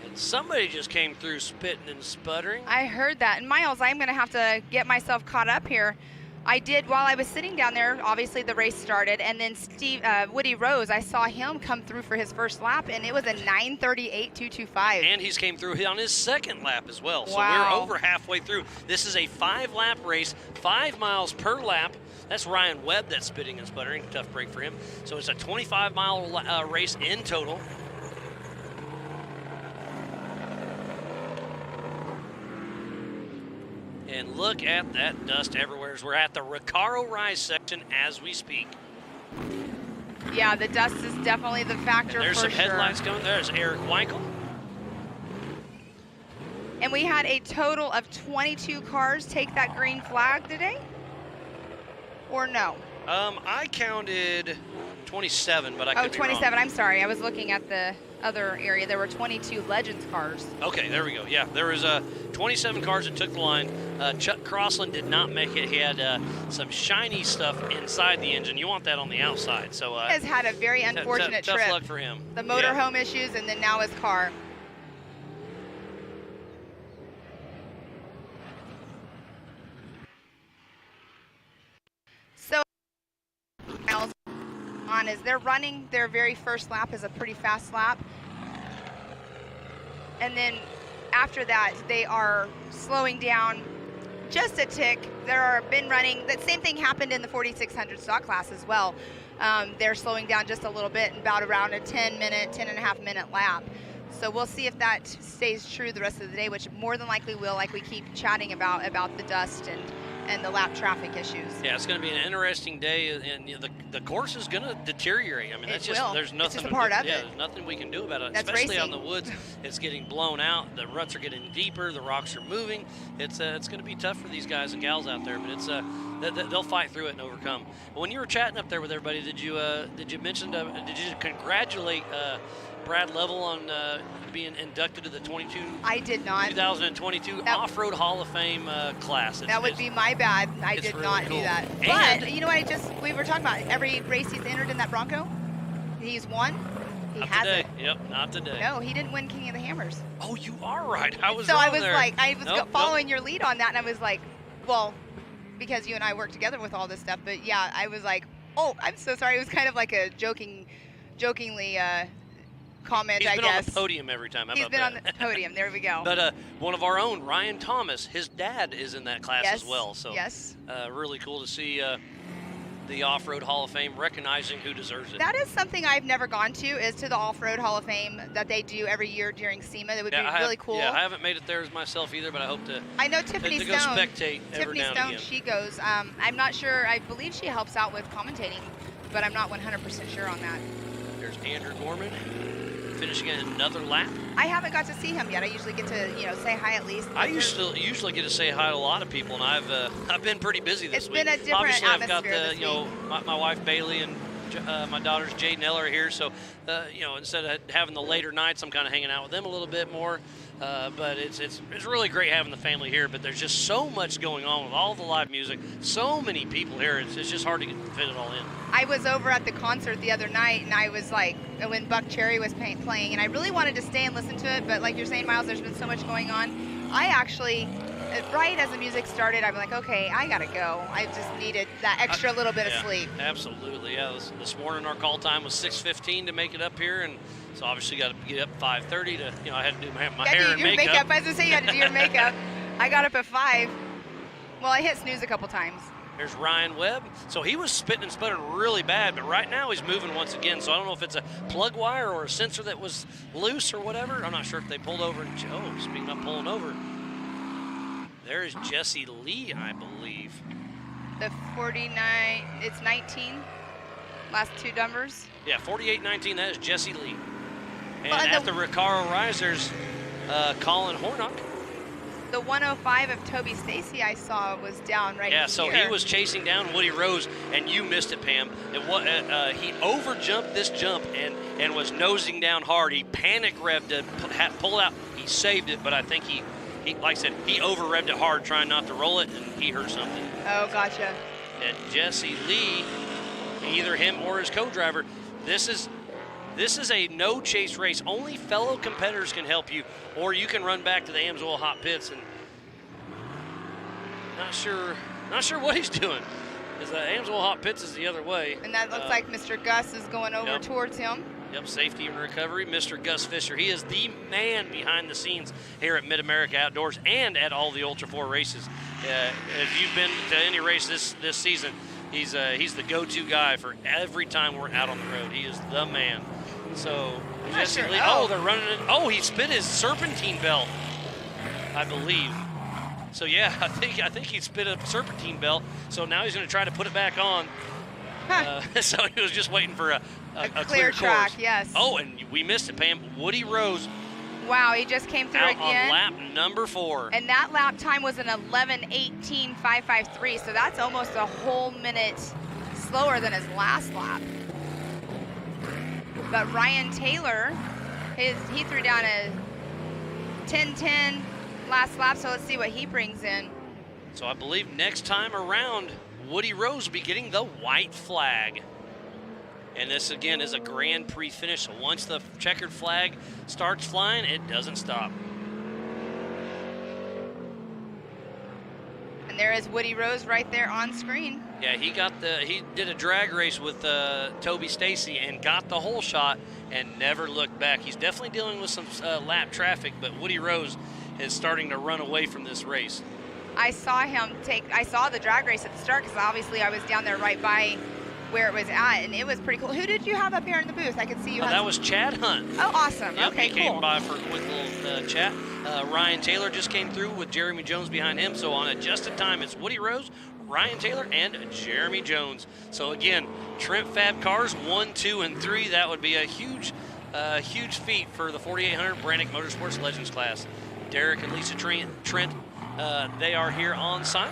And somebody just came through spitting and sputtering. I heard that. And Miles, I'm going to have to get myself caught up here. I did, while I was sitting down there, obviously the race started, and then Woody Rose, I saw him come through for his first lap, and it was a 9:38.225. And he's came through on his second lap as well. So Wow. we're over halfway through. This is a 5-lap race, 5 miles per lap. That's Ryan Webb that's spitting and sputtering. Tough break for him. So it's a 25-mile race in total. And look at that dust everywhere as we're at the Recaro Rise section as we speak. Yeah, the dust is definitely the factor And there's for some sure. headlights coming. There's Eric Weichel. And we had a total of 22 cars take that green flag today? Or no? I counted 27, but I could be 27. wrong. I'm sorry. I was looking at the other area. There were 22 Legends cars. Okay, there we go. Yeah, there was 27 cars that took the line. Chuck Crossland did not make it. He had some shiny stuff inside the engine. You want that on the outside. So He has had a very unfortunate tough trip. luck for him. The Yeah. motorhome issues, and then now his car. So, miles on is they're running their very first lap is a pretty fast lap, and then after that they are slowing down just a tick. They're been running. That same thing happened in the 4600 stock class as well. They're slowing down just a little bit, about around a 10 and a half minute lap. So we'll see if that stays true the rest of the day, which more than likely will, like we keep chatting about the dust and the lap traffic issues. Yeah, it's going to be an interesting day, and the course is going to deteriorate. I mean, that's It just will. there's nothing. It's just a part of yeah, it. there's nothing we can do about it. That's Especially racing. on the woods, it's getting blown out. The ruts are getting deeper. The rocks are moving. It's going to be tough for these guys and gals out there, but it's they'll fight through it and overcome. When you were chatting up there with everybody, did you mention did you congratulate Brad Level on being inducted to the I did not. 2022 That- Off-Road Hall of Fame class? That would be my bad. I it's did really not cool. do that. And- But you know what? We were talking about every race he's entered in that Bronco. He's won. He Not hasn't. today. Yep, not today. No, he didn't win King of the Hammers. Oh, you are right. I was So wrong I was there. like, I was Nope, following your lead on that, and I was like, well, because you and I work together with all this stuff. But yeah, I was like, oh, I'm so sorry. It was kind of like a jokingly comment, He's I been guess. on the podium every time. How He's about been on that? the podium. There we go. But one of our own, Ryan Thomas, his dad is in that class yes. as well. So yes. really cool to see the Off-Road Hall of Fame recognizing who deserves it. That is something I've never gone to, is to the Off-Road Hall of Fame that they do every year during SEMA. That would be really cool. Yeah, I haven't made it there myself either, but I hope to. I know Tiffany to go Stone. spectate every Tiffany now and Stone, again. she goes. I'm not sure. I believe she helps out with commentating, but I'm not 100% sure on that. There's Andrew Gorman finishing another lap. I haven't got to see him yet. I usually get to, say hi at least. I usually get to say hi to a lot of people, and I've been pretty busy this It's week. been a different Obviously, I've got atmosphere the this my wife Bailey and my daughters Jade and Ella are here, so instead of having the later nights, I'm kind of hanging out with them a little bit more. But it's really great having the family here. But there's just so much going on with all the live music, so many people here. It's just hard to fit it all in. I was over at the concert the other night, and I was like, when Buck Cherry was playing, and I really wanted to stay and listen to it, but like you're saying, Miles, there's been so much going on. I actually, right as the music started, I'm like, okay, I gotta go. I just needed that extra little bit of sleep. Absolutely, yeah. This morning our call time was 6:15 to make it up here, and so obviously got to get up 5:30 to, I had to do my hair and makeup. I was gonna say you had to do your makeup. I got up at 5. Well, I hit snooze a couple times. There's Ryan Webb. So he was spitting and sputtering really bad, but right now he's moving once again. So I don't know if it's a plug wire or a sensor that was loose or whatever. I'm not sure if they pulled over. Oh, speaking of pulling over, there's Jesse Lee, I believe. The 49, it's 19, last two numbers. Yeah, 48-19, that is Jesse Lee. And Well, at the Recaro Risers, Colin Hornock. The 105 of Toby Stacy I saw was down right here. Yeah, so he was chasing down Woody Rose, and you missed it, Pam. He overjumped this jump and was nosing down hard. He panic revved to pull out. He saved it, but I think he like I said, he over revved it hard trying not to roll it, and he hurt something. Oh, gotcha. And Jesse Lee, either him or his co-driver, this is a no chase race. Only fellow competitors can help you, or you can run back to the Amsoil hot pits. And not sure what he's doing, because the Amsoil hot pits is the other way. And that looks like Mr. Gus is going over towards him. Yep, safety and recovery, Mr. Gus Fisher. He is the man behind the scenes here at Mid-America Outdoors and at all the Ultra 4 races. If you've been to any race this season, he's the go-to guy for every time we're out on the road. He is the man. So, Jesse Lee, they're running it. Oh, he spit his serpentine belt, I believe. So yeah, I think he spit a serpentine belt. So now he's going to try to put it back on. So he was just waiting for a clear track, course. yes. Oh, and we missed it, Pam. Woody Rose. Wow, he just came through out again. On lap number 4. And that lap time was an 11:18.553, so that's almost a whole minute slower than his last lap. But Ryan Taylor, he threw down a 10:10 last lap, so let's see what he brings in. So I believe next time around, Woody Rose will be getting the white flag. And this, again, is a Grand Prix finish. So once the checkered flag starts flying, it doesn't stop. And there is Woody Rose right there on screen. Yeah, he did a drag race with Toby Stacy and got the whole shot and never looked back. He's definitely dealing with some lap traffic, but Woody Rose is starting to run away from this race. I saw the drag race at the start, because obviously I was down there right by where it was at, and it was pretty cool. Who did you have up here in the booth? I could see you. That was Chad Hunt. Oh, awesome. Yep, okay, he cool. came by for a quick little chat. Ryan Taylor just came through with Jeremy Jones behind him. So on adjusted time, it's Woody Rose, Ryan Taylor, and Jeremy Jones. So again, Trent Fab cars 1, 2, and 3. That would be a huge feat for the 4800 Brannick Motorsports Legends class. Derek and Lisa Trent, they are here on site.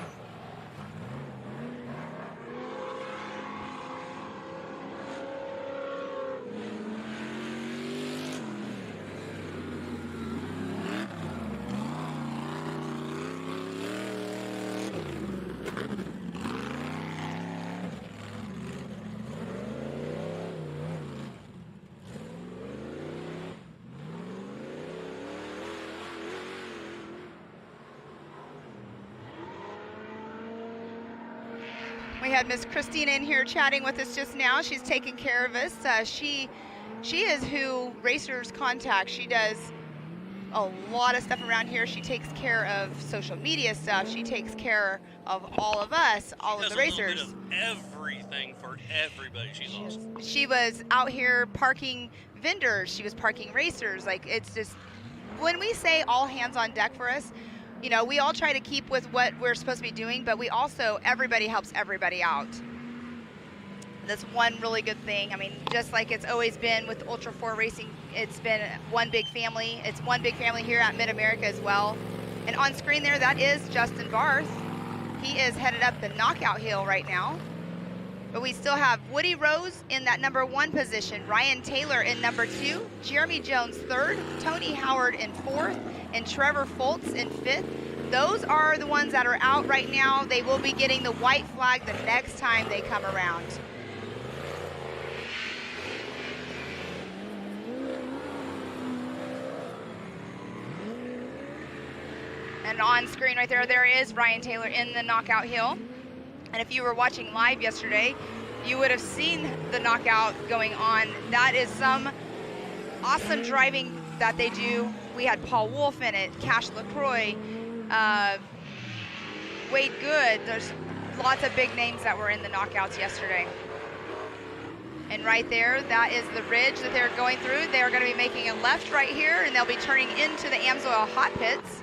We had Miss Christina in here chatting with us just now. She's taking care of us. She is who racers contact. She does a lot of stuff around here. She takes care of social media stuff. She takes care of all of us, all of the racers. She does a little bit of everything for everybody. She's awesome. She was out here parking vendors. She was parking racers. Like, it's just, when we say all hands on deck for us, you know, we all try to keep with what we're supposed to be doing, but we also, everybody helps everybody out. That's one really good thing. I mean, just like it's always been with Ultra 4 racing, it's been one big family. It's one big family here at Mid-America as well. And on screen there, that is Justin Barth. He is headed up the knockout hill right now. But we still have Woody Rose in that number 1 position, Ryan Taylor in number 2, Jeremy Jones 3rd, Tony Howard in 4th, and Trevor Foltz in 5th. Those are the ones that are out right now. They will be getting the white flag the next time they come around. And on screen right there, there is Ryan Taylor in the knockout hill. And if you were watching live yesterday, you would have seen the knockout going on. That is some awesome driving that they do. We had Paul Wolf in it, Cash LaCroix, Wade Good. There's lots of big names that were in the knockouts yesterday. And right there, that is the ridge that they're going through. They're going to be making a left right here, and they'll be turning into the Amsoil hot pits.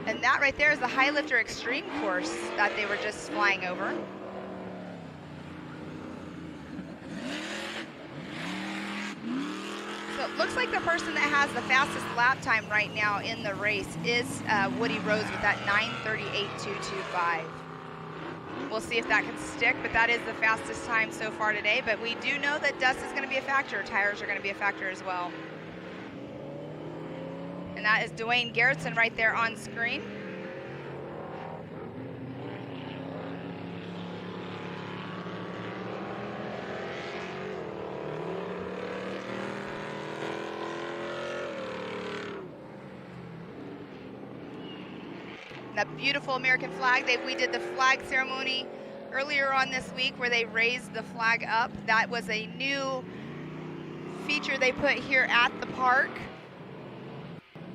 And that right there is the High Lifter Extreme course that they were just flying over. So it looks like the person that has the fastest lap time right now in the race is Woody Rose with that 9:38.225. We'll see if that can stick, but that is the fastest time so far today. But we do know that dust is going to be a factor. Tires are going to be a factor as well. And that is Dwayne Garrettson right there on screen. That beautiful American flag. We did the flag ceremony earlier on this week where they raised the flag up. That was a new feature they put here at the park.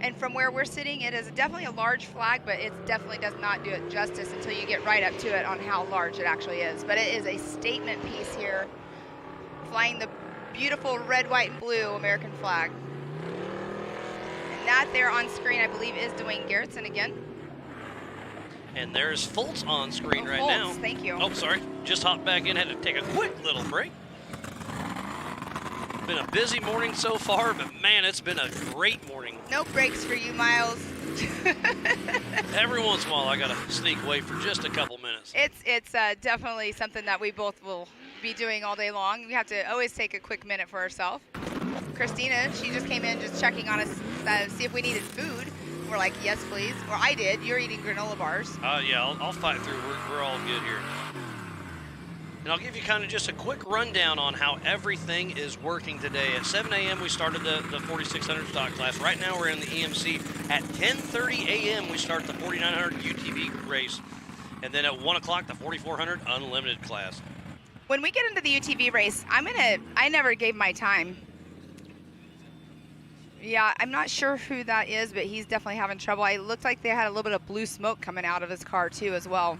And from where we're sitting, it is definitely a large flag, but it definitely does not do it justice until you get right up to it on how large it actually is. But it is a statement piece here, flying the beautiful red, white, and blue American flag. And that there on screen, I believe, is Dwayne Garrettson again. And there's Foltz on screen right now. Thank you. Oh, sorry. Just hopped back in. Had to take a quick little break. Been a busy morning so far, but man, it's been a great morning. No breaks for you, Miles. Every once in a while, I gotta sneak away for just a couple minutes. It's definitely something that we both will be doing all day long. We have to always take a quick minute for ourselves. Christina, she just came in just checking on us, see if we needed food. We're like, yes, please. Or I did. You're eating granola bars. Yeah, I'll fight through. We're all good here. And I'll give you kind of just a quick rundown on how everything is working today. At 7 a.m. we started the 4600 stock class. Right now we're in the EMC. At 10:30 a.m. we start the 4900 UTV race. And then at 1 o'clock, the 4400 unlimited class. When we get into the UTV race, I never gave my time. Yeah, I'm not sure who that is, but he's definitely having trouble. It looked like they had a little bit of blue smoke coming out of his car too as well.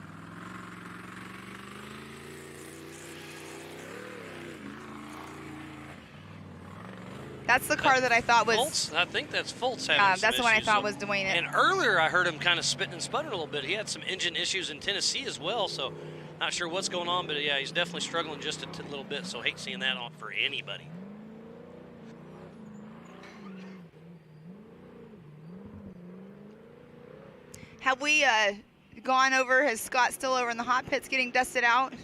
That's the car that I thought was... Foltz? I think that's Foltz having some that's the one I issues. thought was Dwayne. And earlier I heard him kind of spitting and sputtering a little bit. He had some engine issues in Tennessee as well, so not sure what's going on, but yeah, he's definitely struggling just a little bit, so hate seeing that on for anybody. Have we gone over, is Scott still over in the hot pits getting dusted out?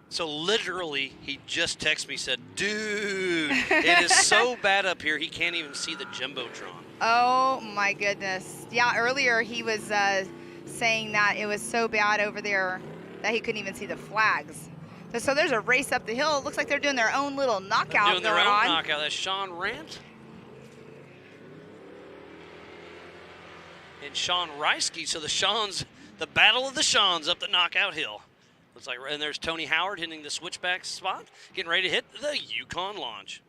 So literally, he just texted me, said, dude, it is so bad up here, he can't even see the Jumbotron. Oh my goodness. Yeah, earlier he was saying that it was so bad over there that he couldn't even see the flags. So there's a race up the hill. It looks like they're doing their own little knockout They're doing their going own on. knockout. That's Sean Rant. And Sean Reisky. So the battle of the Seans up the knockout hill. Looks like, and there's Tony Howard hitting the switchback spot, getting ready to hit the Yukon launch.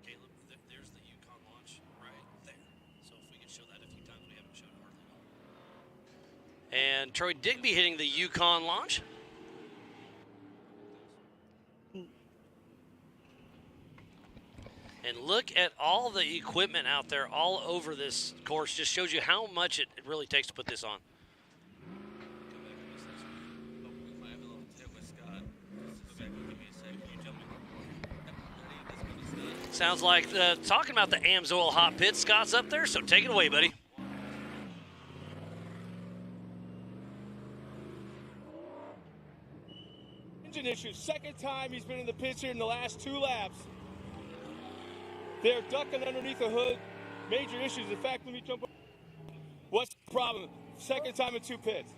Caleb, there's the Yukon launch right there. So if we could show that a few times, we haven't showed it hardly at all. And Troy Digby hitting the Yukon launch. And look at all the equipment out there all over this course. Just shows you how much it really takes to put this on. Sounds like talking about the Amsoil hot pit. Scott's up there, so take it away, buddy. Engine issue. Second time he's been in the pits here in the last 2 laps. They're ducking underneath the hood. Major issues. In fact, let me jump up. What's the problem? Second time in 2 pits.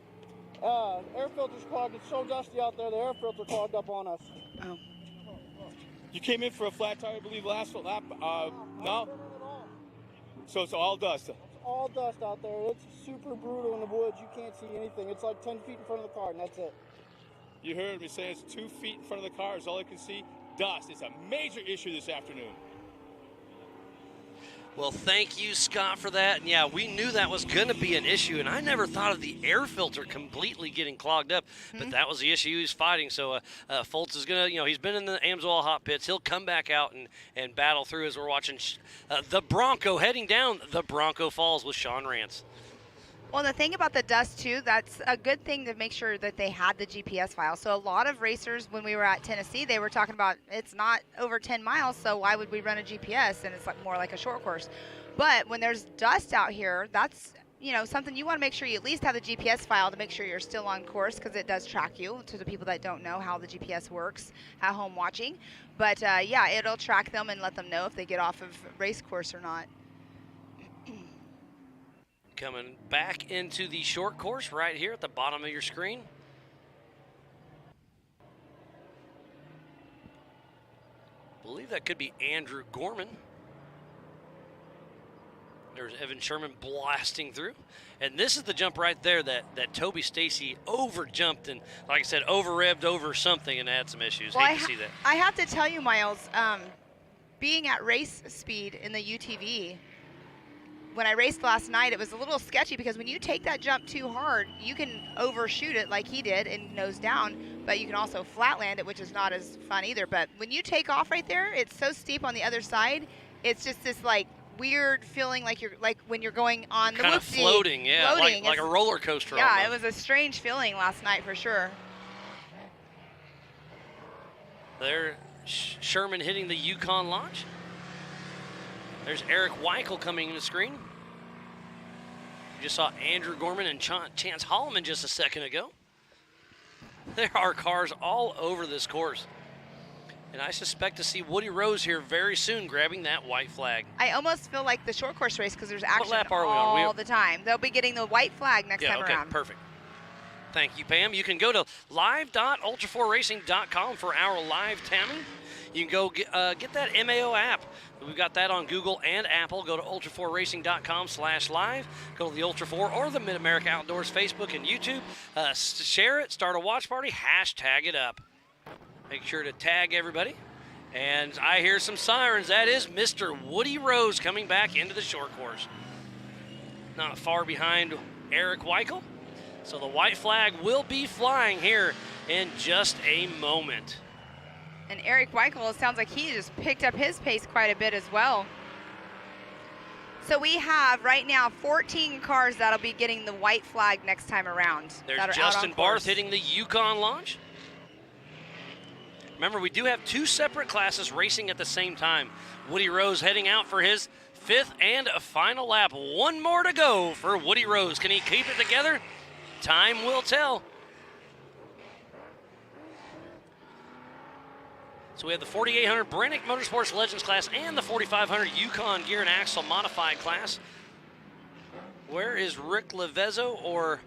Air filter's clogged. It's so dusty out there. The air filter clogged up on us. Oh. You came in for a flat tire, I believe, last lap. No? So it's all dust. It's all dust out there. It's super brutal in the woods. You can't see anything. It's like 10 feet in front of the car, and that's it. You heard me say it's 2 feet in front of the car is all I can see. Dust. It's a major issue this afternoon. Well, thank you, Scott, for that. And yeah, we knew that was going to be an issue, and I never thought of the air filter completely getting clogged up, but that was the issue he was fighting. So Foltz is going to, he's been in the Amsoil hot pits. He'll come back out and battle through as we're watching the Bronco heading down the Bronco Falls with Sean Rance. Well, the thing about the dust, too, that's a good thing to make sure that they had the GPS file. So a lot of racers, when we were at Tennessee, they were talking about it's not over 10 miles, so why would we run a GPS? And it's like more like a short course. But when there's dust out here, that's, something you want to make sure you at least have the GPS file to make sure you're still on course, because it does track you, to the people that don't know how the GPS works at home watching. But, yeah, it'll track them and let them know if they get off of race course or not. Coming back into the short course right here at the bottom of your screen. I believe that could be Andrew Gorman. There's Evan Sherman blasting through. And this is the jump right there that Toby Stacy over-jumped and, like I said, over-revved over something and had some issues. Well, Hate to see that. I have to tell you, Miles, being at race speed in the UTV, when I raced last night, it was a little sketchy because when you take that jump too hard, you can overshoot it like he did and nose down, but you can also flatland it, which is not as fun either. But when you take off right there, it's so steep on the other side, it's just this like weird feeling like you're like when you're going on the kind of floating, yeah, floating. Like a roller coaster. Yeah, almost. it was a strange feeling last night for sure. There, Sherman hitting the Yukon launch. There's Eric Weichel coming in the screen. You just saw Andrew Gorman and Chance Holloman just a second ago. There are cars all over this course. And I suspect to see Woody Rose here very soon grabbing that white flag. I almost feel like the short course race because there's action lap are we on? all the time. They'll be getting the white flag next time around. Perfect. Thank you, Pam. You can go to live.ultra4racing.com for our live timing. You can go get that MAO app. We've got that on Google and Apple. Go to ultra4racing.com/live. Go to the Ultra 4 or the Mid-America Outdoors Facebook and YouTube. Share it, start a watch party, hashtag it up. Make sure to tag everybody. And I hear some sirens. That is Mr. Woody Rose coming back into the short course. Not far behind Eric Weichel. So the white flag will be flying here in just a moment. And Eric Weichel, it sounds like he just picked up his pace quite a bit as well. So we have right now 14 cars that'll be getting the white flag next time around. There's Justin Barth hitting the Yukon launch. Remember, we do have 2 separate classes racing at the same time. Woody Rose heading out for his 5th and final lap. One more to go for Woody Rose. Can he keep it together? Time will tell. So we have the 4800 Brannick Motorsports Legends class and the 4500 Yukon Gear and Axle Modified class. Where is Rick Levezzo or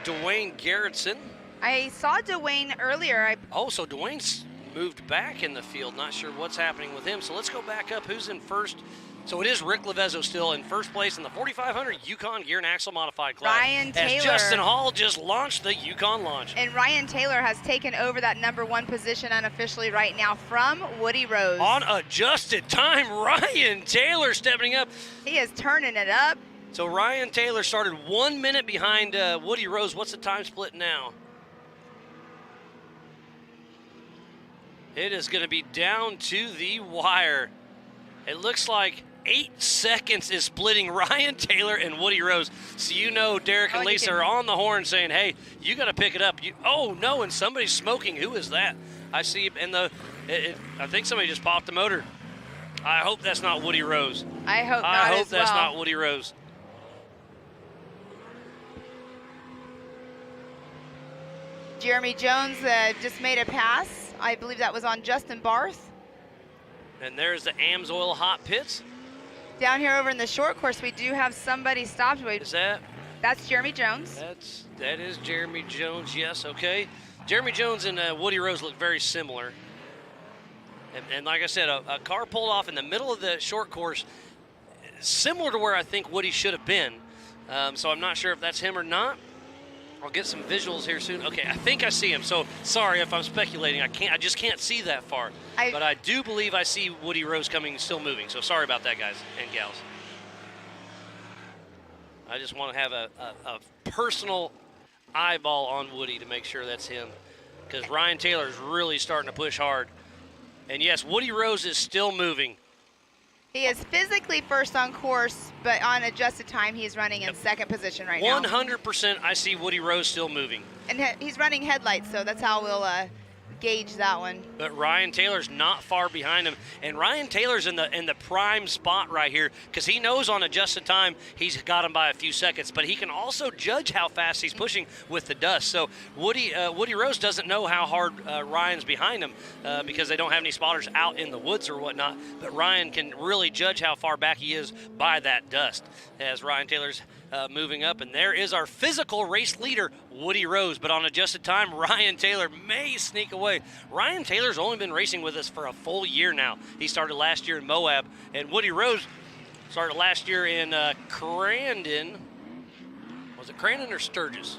Dwayne Garrettson? I saw Dwayne earlier. So Dwayne's moved back in the field. Not sure what's happening with him. So let's go back up. Who's in first? So it is Rick Levezzo still in first place in the 4500 Yukon Gear and Axle Modified class. Ryan Taylor. As Justin Hall just launched the Yukon launch. And Ryan Taylor has taken over that #1 position unofficially right now from Woody Rose. On adjusted time, Ryan Taylor stepping up. He is turning it up. So Ryan Taylor started 1 minute behind Woody Rose. What's the time split now? It is going to be down to the wire. It looks like 8 seconds is splitting Ryan Taylor and Woody Rose. So you know Derek and Lisa are on the horn saying, hey, you got to pick it up. Oh, no, and somebody's smoking. Who is that? I see, and I think somebody just popped the motor. I hope that's not Woody Rose. I hope not I hope as that's well. not Woody Rose. Jeremy Jones just made a pass. I believe that was on Justin Barth. And there's the Amsoil hot pits. Down here over in the short course, we do have somebody stopped. Is that? That's Jeremy Jones. That is Jeremy Jones, yes, okay. Jeremy Jones and Woody Rose look very similar. And like I said, a car pulled off in the middle of the short course, similar to where I think Woody should have been. So I'm not sure if that's him or not. I'll get some visuals here soon. Okay, I think I see him. So sorry if I'm speculating. I just can't see that far. But I do believe I see Woody Rose coming, still moving. So sorry about that, guys and gals. I just want to have a personal eyeball on Woody to make sure that's him, because Ryan Taylor is really starting to push hard. And yes, Woody Rose is still moving. He is physically first on course, but on adjusted time, he's running in second position right now. 100% I see Woody Rose still moving. And he's running headlights, so that's how we'll gauge that one. But Ryan Taylor's not far behind him, and Ryan Taylor's in the prime spot right here, because he knows on adjusted time he's got him by a few seconds, but he can also judge how fast he's pushing with the dust. So Woody Rose doesn't know how hard Ryan's behind him because they don't have any spotters out in the woods or whatnot, but Ryan can really judge how far back he is by that dust as Ryan Taylor's moving up. And there is our physical race leader, Woody Rose, but on adjusted time, Ryan Taylor may sneak away. Ryan Taylor's only been racing with us for a full year now. He started last year in Moab, and Woody Rose started last year in Crandon. Was it Crandon or Sturgis?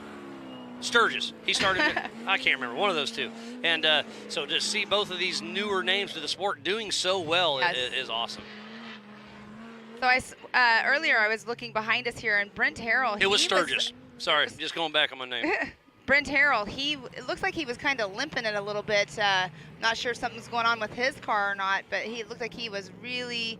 Sturgis. He started, I can't remember, one of those two. And so to see both of these newer names to the sport doing so well is awesome. So earlier I was looking behind us here, and Brent Harrell. It was Sturgis. Sorry, just going back on my name. Brent Harrell, it looks like he was kind of limping it a little bit. Not sure if something's going on with his car or not, but he looked like he was really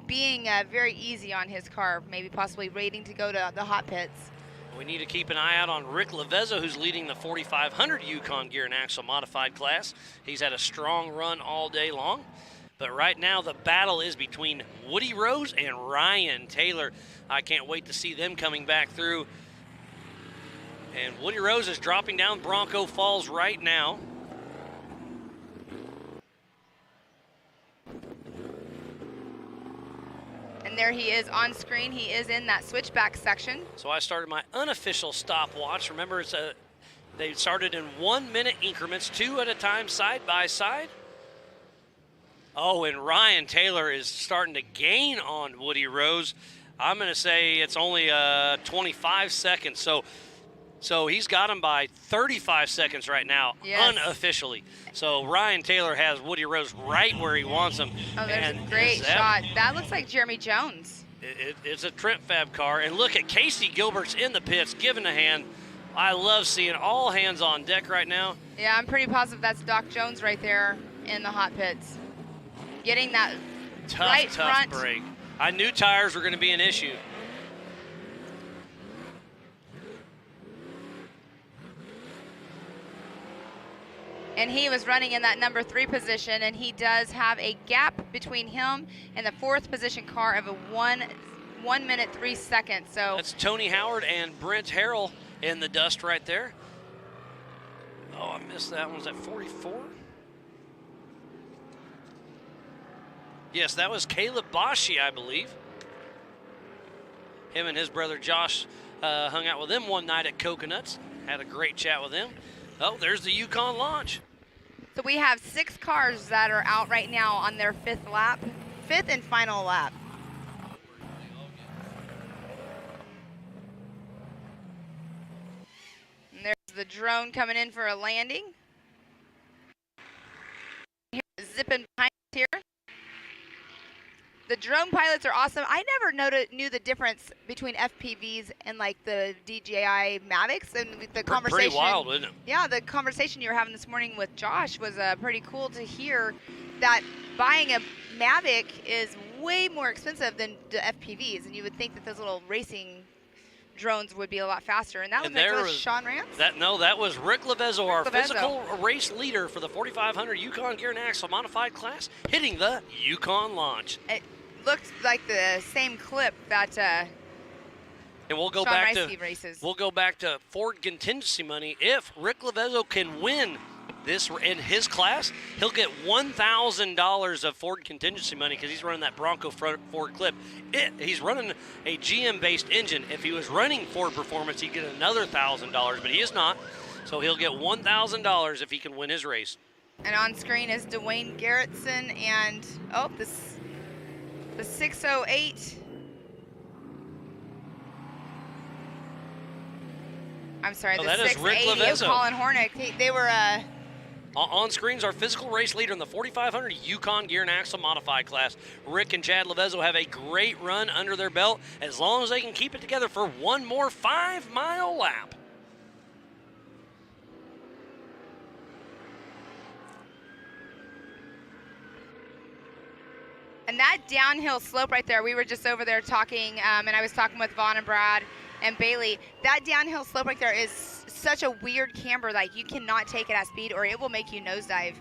being very easy on his car, maybe possibly waiting to go to the hot pits. We need to keep an eye out on Rick Lavezza, who's leading the 4500 Yukon Gear and Axle Modified class. He's had a strong run all day long. But right now, the battle is between Woody Rose and Ryan Taylor. I can't wait to see them coming back through. And Woody Rose is dropping down Bronco Falls right now. And there he is on screen. He is in that switchback section. So I started my unofficial stopwatch. Remember, they started in 1 minute increments, 2 at a time, side by side. Oh, and Ryan Taylor is starting to gain on Woody Rose. I'm going to say it's only 25 seconds. So he's got him by 35 seconds right now, unofficially. So Ryan Taylor has Woody Rose right where he wants him. Oh, there's a great shot. That looks like Jeremy Jones. It's a Trent Fab car. And look at Casey Gilbert's in the pits, giving a hand. I love seeing all hands on deck right now. Yeah, I'm pretty positive that's Doc Jones right there in the hot pits. Getting that tough front break. I knew tires were going to be an issue. And he was running in that number 3 position, and he does have a gap between him and the 4th position car of a 1 minute 3 seconds. So that's Tony Howard and Brent Harrell in the dust right there. Oh, I missed that one. Was that 44? Yes, that was Caleb Boschi, I believe. Him and his brother Josh hung out with him one night at Coconuts. Had a great chat with him. Oh, there's the Yukon launch. So we have 6 cars that are out right now on their 5th lap, 5th and final lap. And there's the drone coming in for a landing. Zipping behind us here. The drone pilots are awesome. I never knew the difference between FPVs and like the DJI Mavics, and the conversation. Pretty wild, isn't it? Yeah, the conversation you were having this morning with Josh was pretty cool to hear. That buying a Mavic is way more expensive than the FPVs, and you would think that those little racing drones would be a lot faster. And that was Sean Rance? That was Rick Lavezzo, our physical race leader for the 4500 Yukon Gear and Axle Modified class, hitting the Yukon launch. It looked like the same clip that And we'll go Sean back Reisky to races. we'll go back to Ford contingency money. If Rick Levezzo can win this in his class, he'll get $1,000 of Ford contingency money because he's running that Bronco Ford Clip. He's running a GM-based engine. If he was running Ford Performance, he'd get another $1,000, but he is not. So he'll get $1,000 if he can win his race. And on screen is Dwayne Garrettson and, oh, the 608. I'm sorry, the that is Rick 680 of Levezzo. Colin Hornick. They were, On screen's our physical race leader in the 4500 Yukon Gear and Axle Modified class. Rick and Chad Levezzo have a great run under their belt as long as they can keep it together for one more 5-mile lap. and that downhill slope right there, we were just over there talking, and I was talking with Vaughn and Brad and Bailey. That downhill slope right there is such a weird camber, like you cannot take it at speed or it will make you nosedive.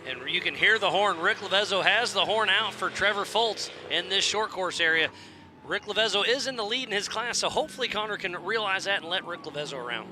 And you can hear the horn. Rick Levezzo has the horn out for Trevor Foltz in this short course area. Rick Levezzo is in the lead in his class, so hopefully Connor can realize that and let Rick Levezzo around.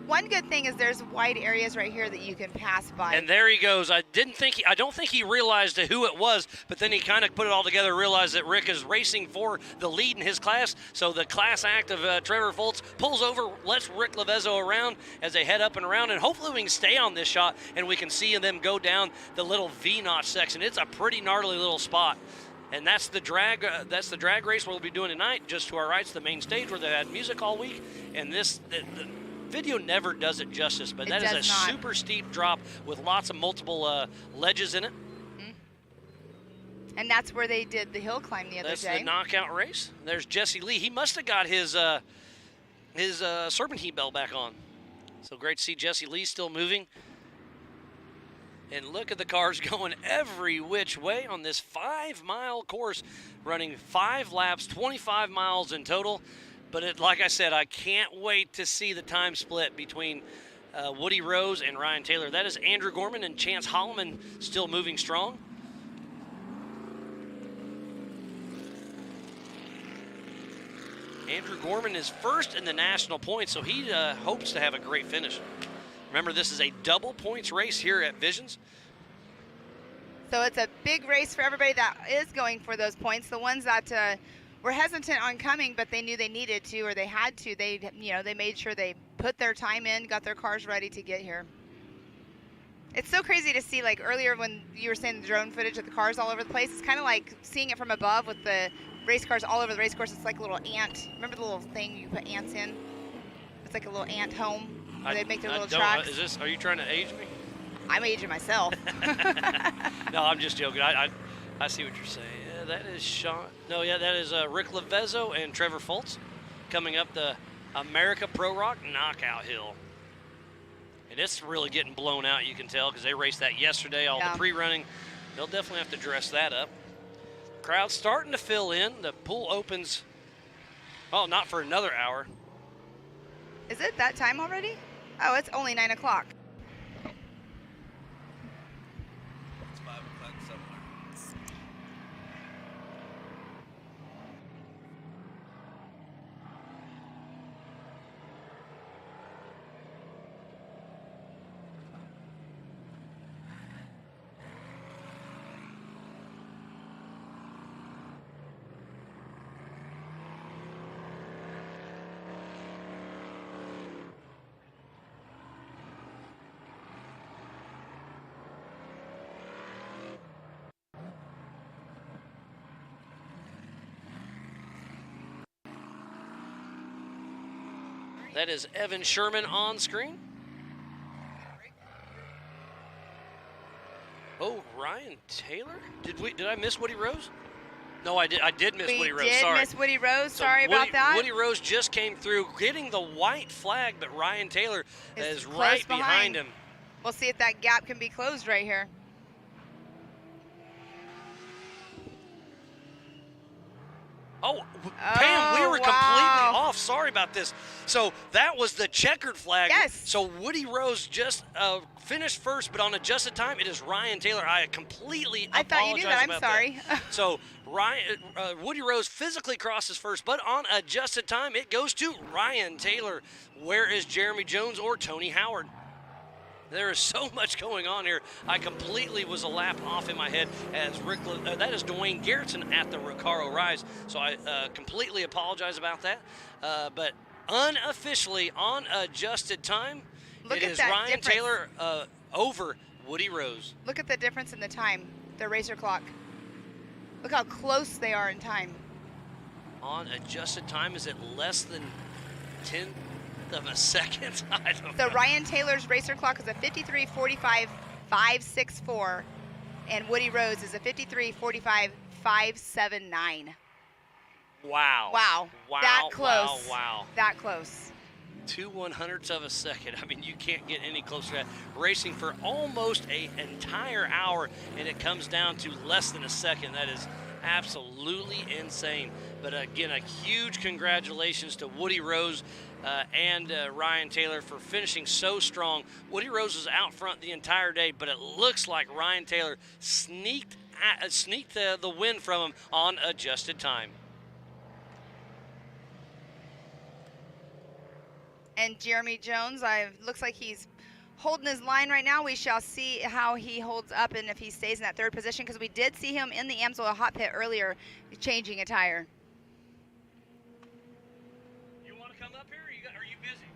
One good thing is there's wide areas right here that you can pass by. And there he goes. I don't think he realized who it was, but then he kind of put it all together, realized that Rick is racing for the lead in his class. So the class act of Trevor Foltz pulls over, lets Rick Levezzo around as they head up and around, and hopefully we can stay on this shot and we can see them go down the little V-notch section. It's a pretty gnarly little spot. And that's the drag. That's the drag race we'll be doing tonight. Just to our right's the main stage where they had music all week, and the video never does it justice, but that is a super steep drop with lots of multiple ledges in it. Mm-hmm. And that's where they did the hill climb the other day. That's the knockout race. There's Jesse Lee. He must have got his serpentine belt back on. So great to see Jesse Lee still moving. And look at the cars going every which way on this 5-mile course, running 5 laps, 25 miles in total. But like I said, I can't wait to see the time split between Woody Rose and Ryan Taylor. That is Andrew Gorman and Chance Holloman still moving strong. Andrew Gorman is first in the national points, so he hopes to have a great finish. Remember, this is a double points race here at Visions. So it's a big race for everybody that is going for those points. The ones that were hesitant on coming, but they knew they needed to or they had to. They made sure they put their time in, got their cars ready to get here. It's so crazy to see, like earlier when you were saying the drone footage of the cars all over the place. It's kind of like seeing it from above with the race cars all over the race course. It's like a little ant. Remember the little thing you put ants in? It's like a little ant home where they make their little tracks. Are you trying to age me? I'm aging myself. No, I'm just joking. I see what you're saying. That is Sean. No, yeah, that is Rick Levezzo and Trevor Foltz coming up the America Pro Rock Knockout Hill. And it's really getting blown out, you can tell, because they raced that yesterday, all the pre-running. They'll definitely have to dress that up. Crowd's starting to fill in. The pool opens, well, not for another hour. Is it that time already? Oh, it's only 9 o'clock. It's 5 o'clock somewhere. That is Evan Sherman on screen. Oh, Ryan Taylor? Did I miss Woody Rose? No, I did miss Woody Rose. We did miss Woody Rose. Sorry about that. Woody Rose just came through getting the white flag, but Ryan Taylor is right behind him. We'll see if that gap can be closed right here. Oh, Pam, we were completely wow. off. Sorry about this. So that was the checkered flag. Yes. So Woody Rose just finished first, but on adjusted time, it is Ryan Taylor. I completely I apologize thought you knew that. I'm about sorry. So Woody Rose physically crosses first, but on adjusted time, it goes to Ryan Taylor. Where is Jeremy Jones or Tony Howard? There is so much going on here. I completely was a lap off in my head as that is Dwayne Garrettson at the Recaro Rise. So I completely apologize about that. But unofficially on adjusted time, Look it at is that Ryan difference. Taylor over Woody Rose. Look at the difference in the time, the racer clock. Look how close they are in time. On adjusted time, is it less than 10th of a second? I don't So know. Ryan Taylor's racer clock is a 53:45.564, and Woody Rose is a 53:45.579. Wow. Wow. Wow. That close. Wow. That close. 2/100ths of a second. I mean, you can't get any closer to that. Racing for almost an entire hour, and it comes down to less than a second. That is absolutely insane. But again, a huge congratulations to Woody Rose and Ryan Taylor for finishing so strong. Woody Rose was out front the entire day, but it looks like Ryan Taylor sneaked the win from him on adjusted time. And Jeremy Jones, looks like he's holding his line right now. We shall see how he holds up and if he stays in that third position, because we did see him in the Amsoil hot pit earlier changing a tire. You want to come up here? Are you busy?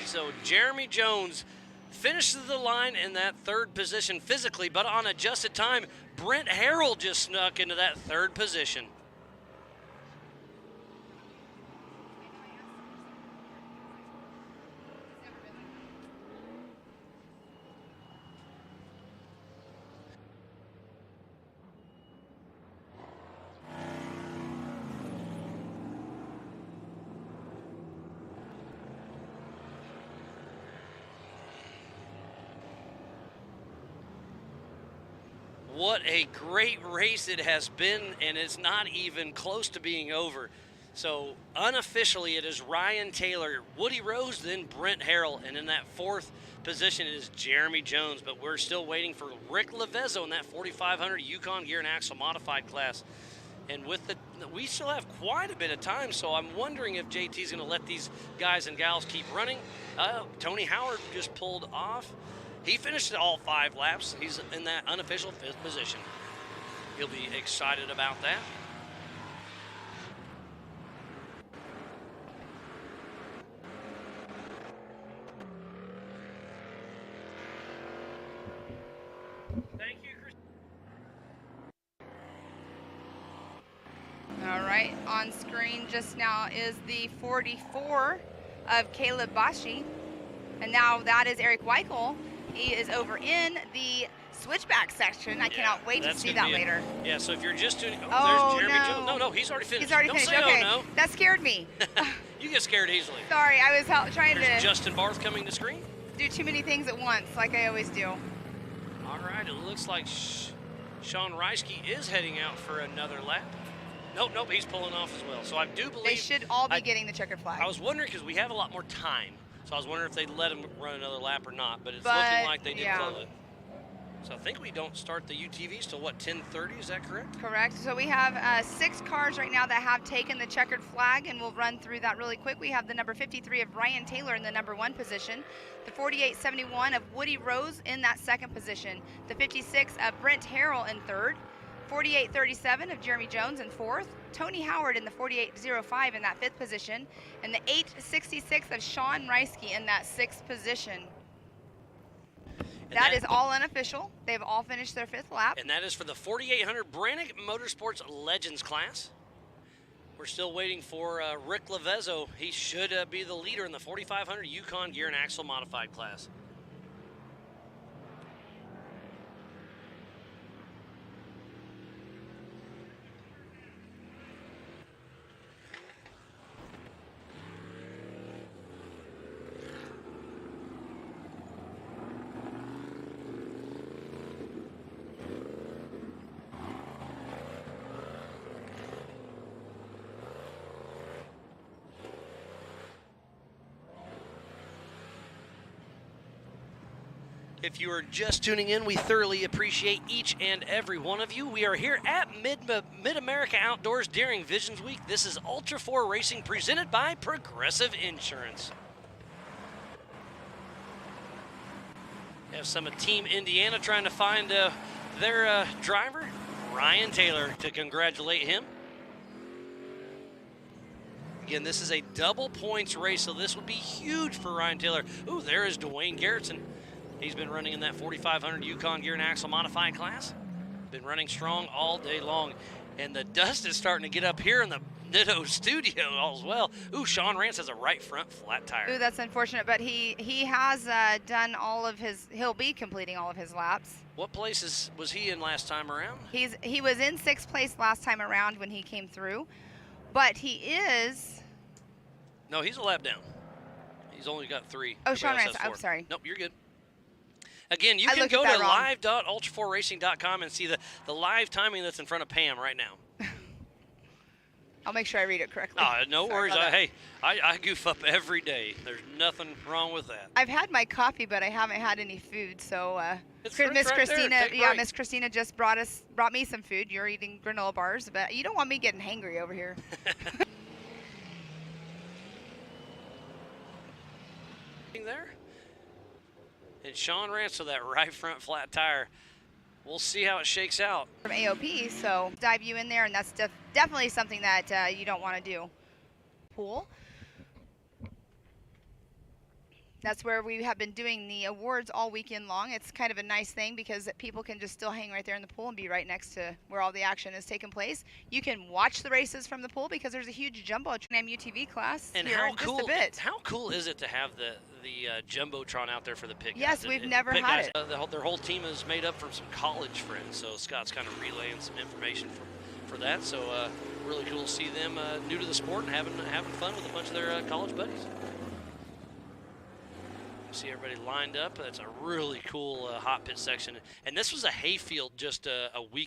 So Jeremy Jones finishes the line in that third position physically, but on adjusted time, Brent Harrell just snuck into that third position. What a great race it has been, and it's not even close to being over. So unofficially, it is Ryan Taylor, Woody Rose, then Brent Harrell, and in that fourth position is Jeremy Jones. But we're still waiting for Rick Levezzo in that 4,500 Yukon Gear and Axle Modified class. And we still have quite a bit of time, so I'm wondering if JT's going to let these guys and gals keep running. Tony Howard just pulled off. He finished all 5 laps. He's in that unofficial 5th position. He'll be excited about that. Thank you, Chris. All right, on screen just now is the 44 of Caleb Bashi. And now that is Eric Weichel. He is over in the switchback section. I cannot wait to see that later. Yeah, so if you're just tuning, Oh, there's Jeremy no. Jones. No, he's already finished. He's already Don't finished. say Okay, oh no. that scared me. You get scared easily. Sorry, I was trying There's to Justin Barth coming to screen. do too many things at once, like I always do. All right, it looks like Sean Reisky is heading out for another lap. Nope, he's pulling off as well. So I do believe They should all be getting the checkered flag. I was wondering because we have a lot more time, so I was wondering if they'd let him run another lap or not. But it's looking like they did close it. So I think we don't start the UTVs till what, 10:30? Is that correct? Correct. So we have 6 cars right now that have taken the checkered flag, and we'll run through that really quick. We have the number 53 of Ryan Taylor in the number 1 position, the 4871 of Woody Rose in that 2nd position, the 56 of Brent Harrell in 3rd, 4837 of Jeremy Jones in 4th, Tony Howard in the 4805 in that 5th position, and the 866 of Sean Reisky in that 6th position. And that is all unofficial. They've all finished their 5th lap. And that is for the 4800 Brannick Motorsports Legends class. We're still waiting for Rick Lavezzo. He should be the leader in the 4500 Yukon Gear and Axle Modified class. If you are just tuning in, we thoroughly appreciate each and every one of you. We are here at Mid-America Outdoors during Visions Week. This is Ultra 4 Racing presented by Progressive Insurance. We have some of Team Indiana trying to find their driver, Ryan Taylor, to congratulate him. Again, this is a double points race, so this would be huge for Ryan Taylor. Ooh, there is Dwayne Garrettson. He's been running in that 4500 Yukon Gear and Axle Modified class. Been running strong all day long. And the dust is starting to get up here in the Nitto studio as well. Ooh, Sean Rance has a right front flat tire. Ooh, that's unfortunate, but he has done all of his, he'll be completing all of his laps. What places was he in last time around? He was in 6th place last time around when he came through, but he is... No, he's a lap down. He's only got 3. Oh, Everybody Sean else Rance, has 4. I'm sorry. Nope, you're good. Again, you I can looked at go that to wrong. live.ultra4racing.com and see the live timing that's in front of Pam right now. I'll make sure I read it correctly. No Sorry worries. about that. Hey, I goof up every day. There's nothing wrong with that. I've had my coffee, but I haven't had any food. So It's Miss right there. Christina, Take a yeah, break. Miss Christina just brought me some food. You're eating granola bars, but you don't want me getting hangry over here. There. And Sean Rance with that right front flat tire. We'll see how it shakes out. From AOP, so dive you in there, and that's definitely something that you don't want to do. Pool. That's where we have been doing the awards all weekend long. It's kind of a nice thing because people can just still hang right there in the pool and be right next to where all the action is taking place. You can watch the races from the pool because there's a huge jumbotron MUTV class And here how in cool! just a bit. How cool is it to have the jumbotron out there for the pit guys? Yes, we've never pit had guys, their whole team is made up from some college friends, so Scott's kind of relaying some information for that. So really cool to see them new to the sport and having fun with a bunch of their college buddies. See everybody lined up. That's a really cool hot pit section. And this was a hayfield just a week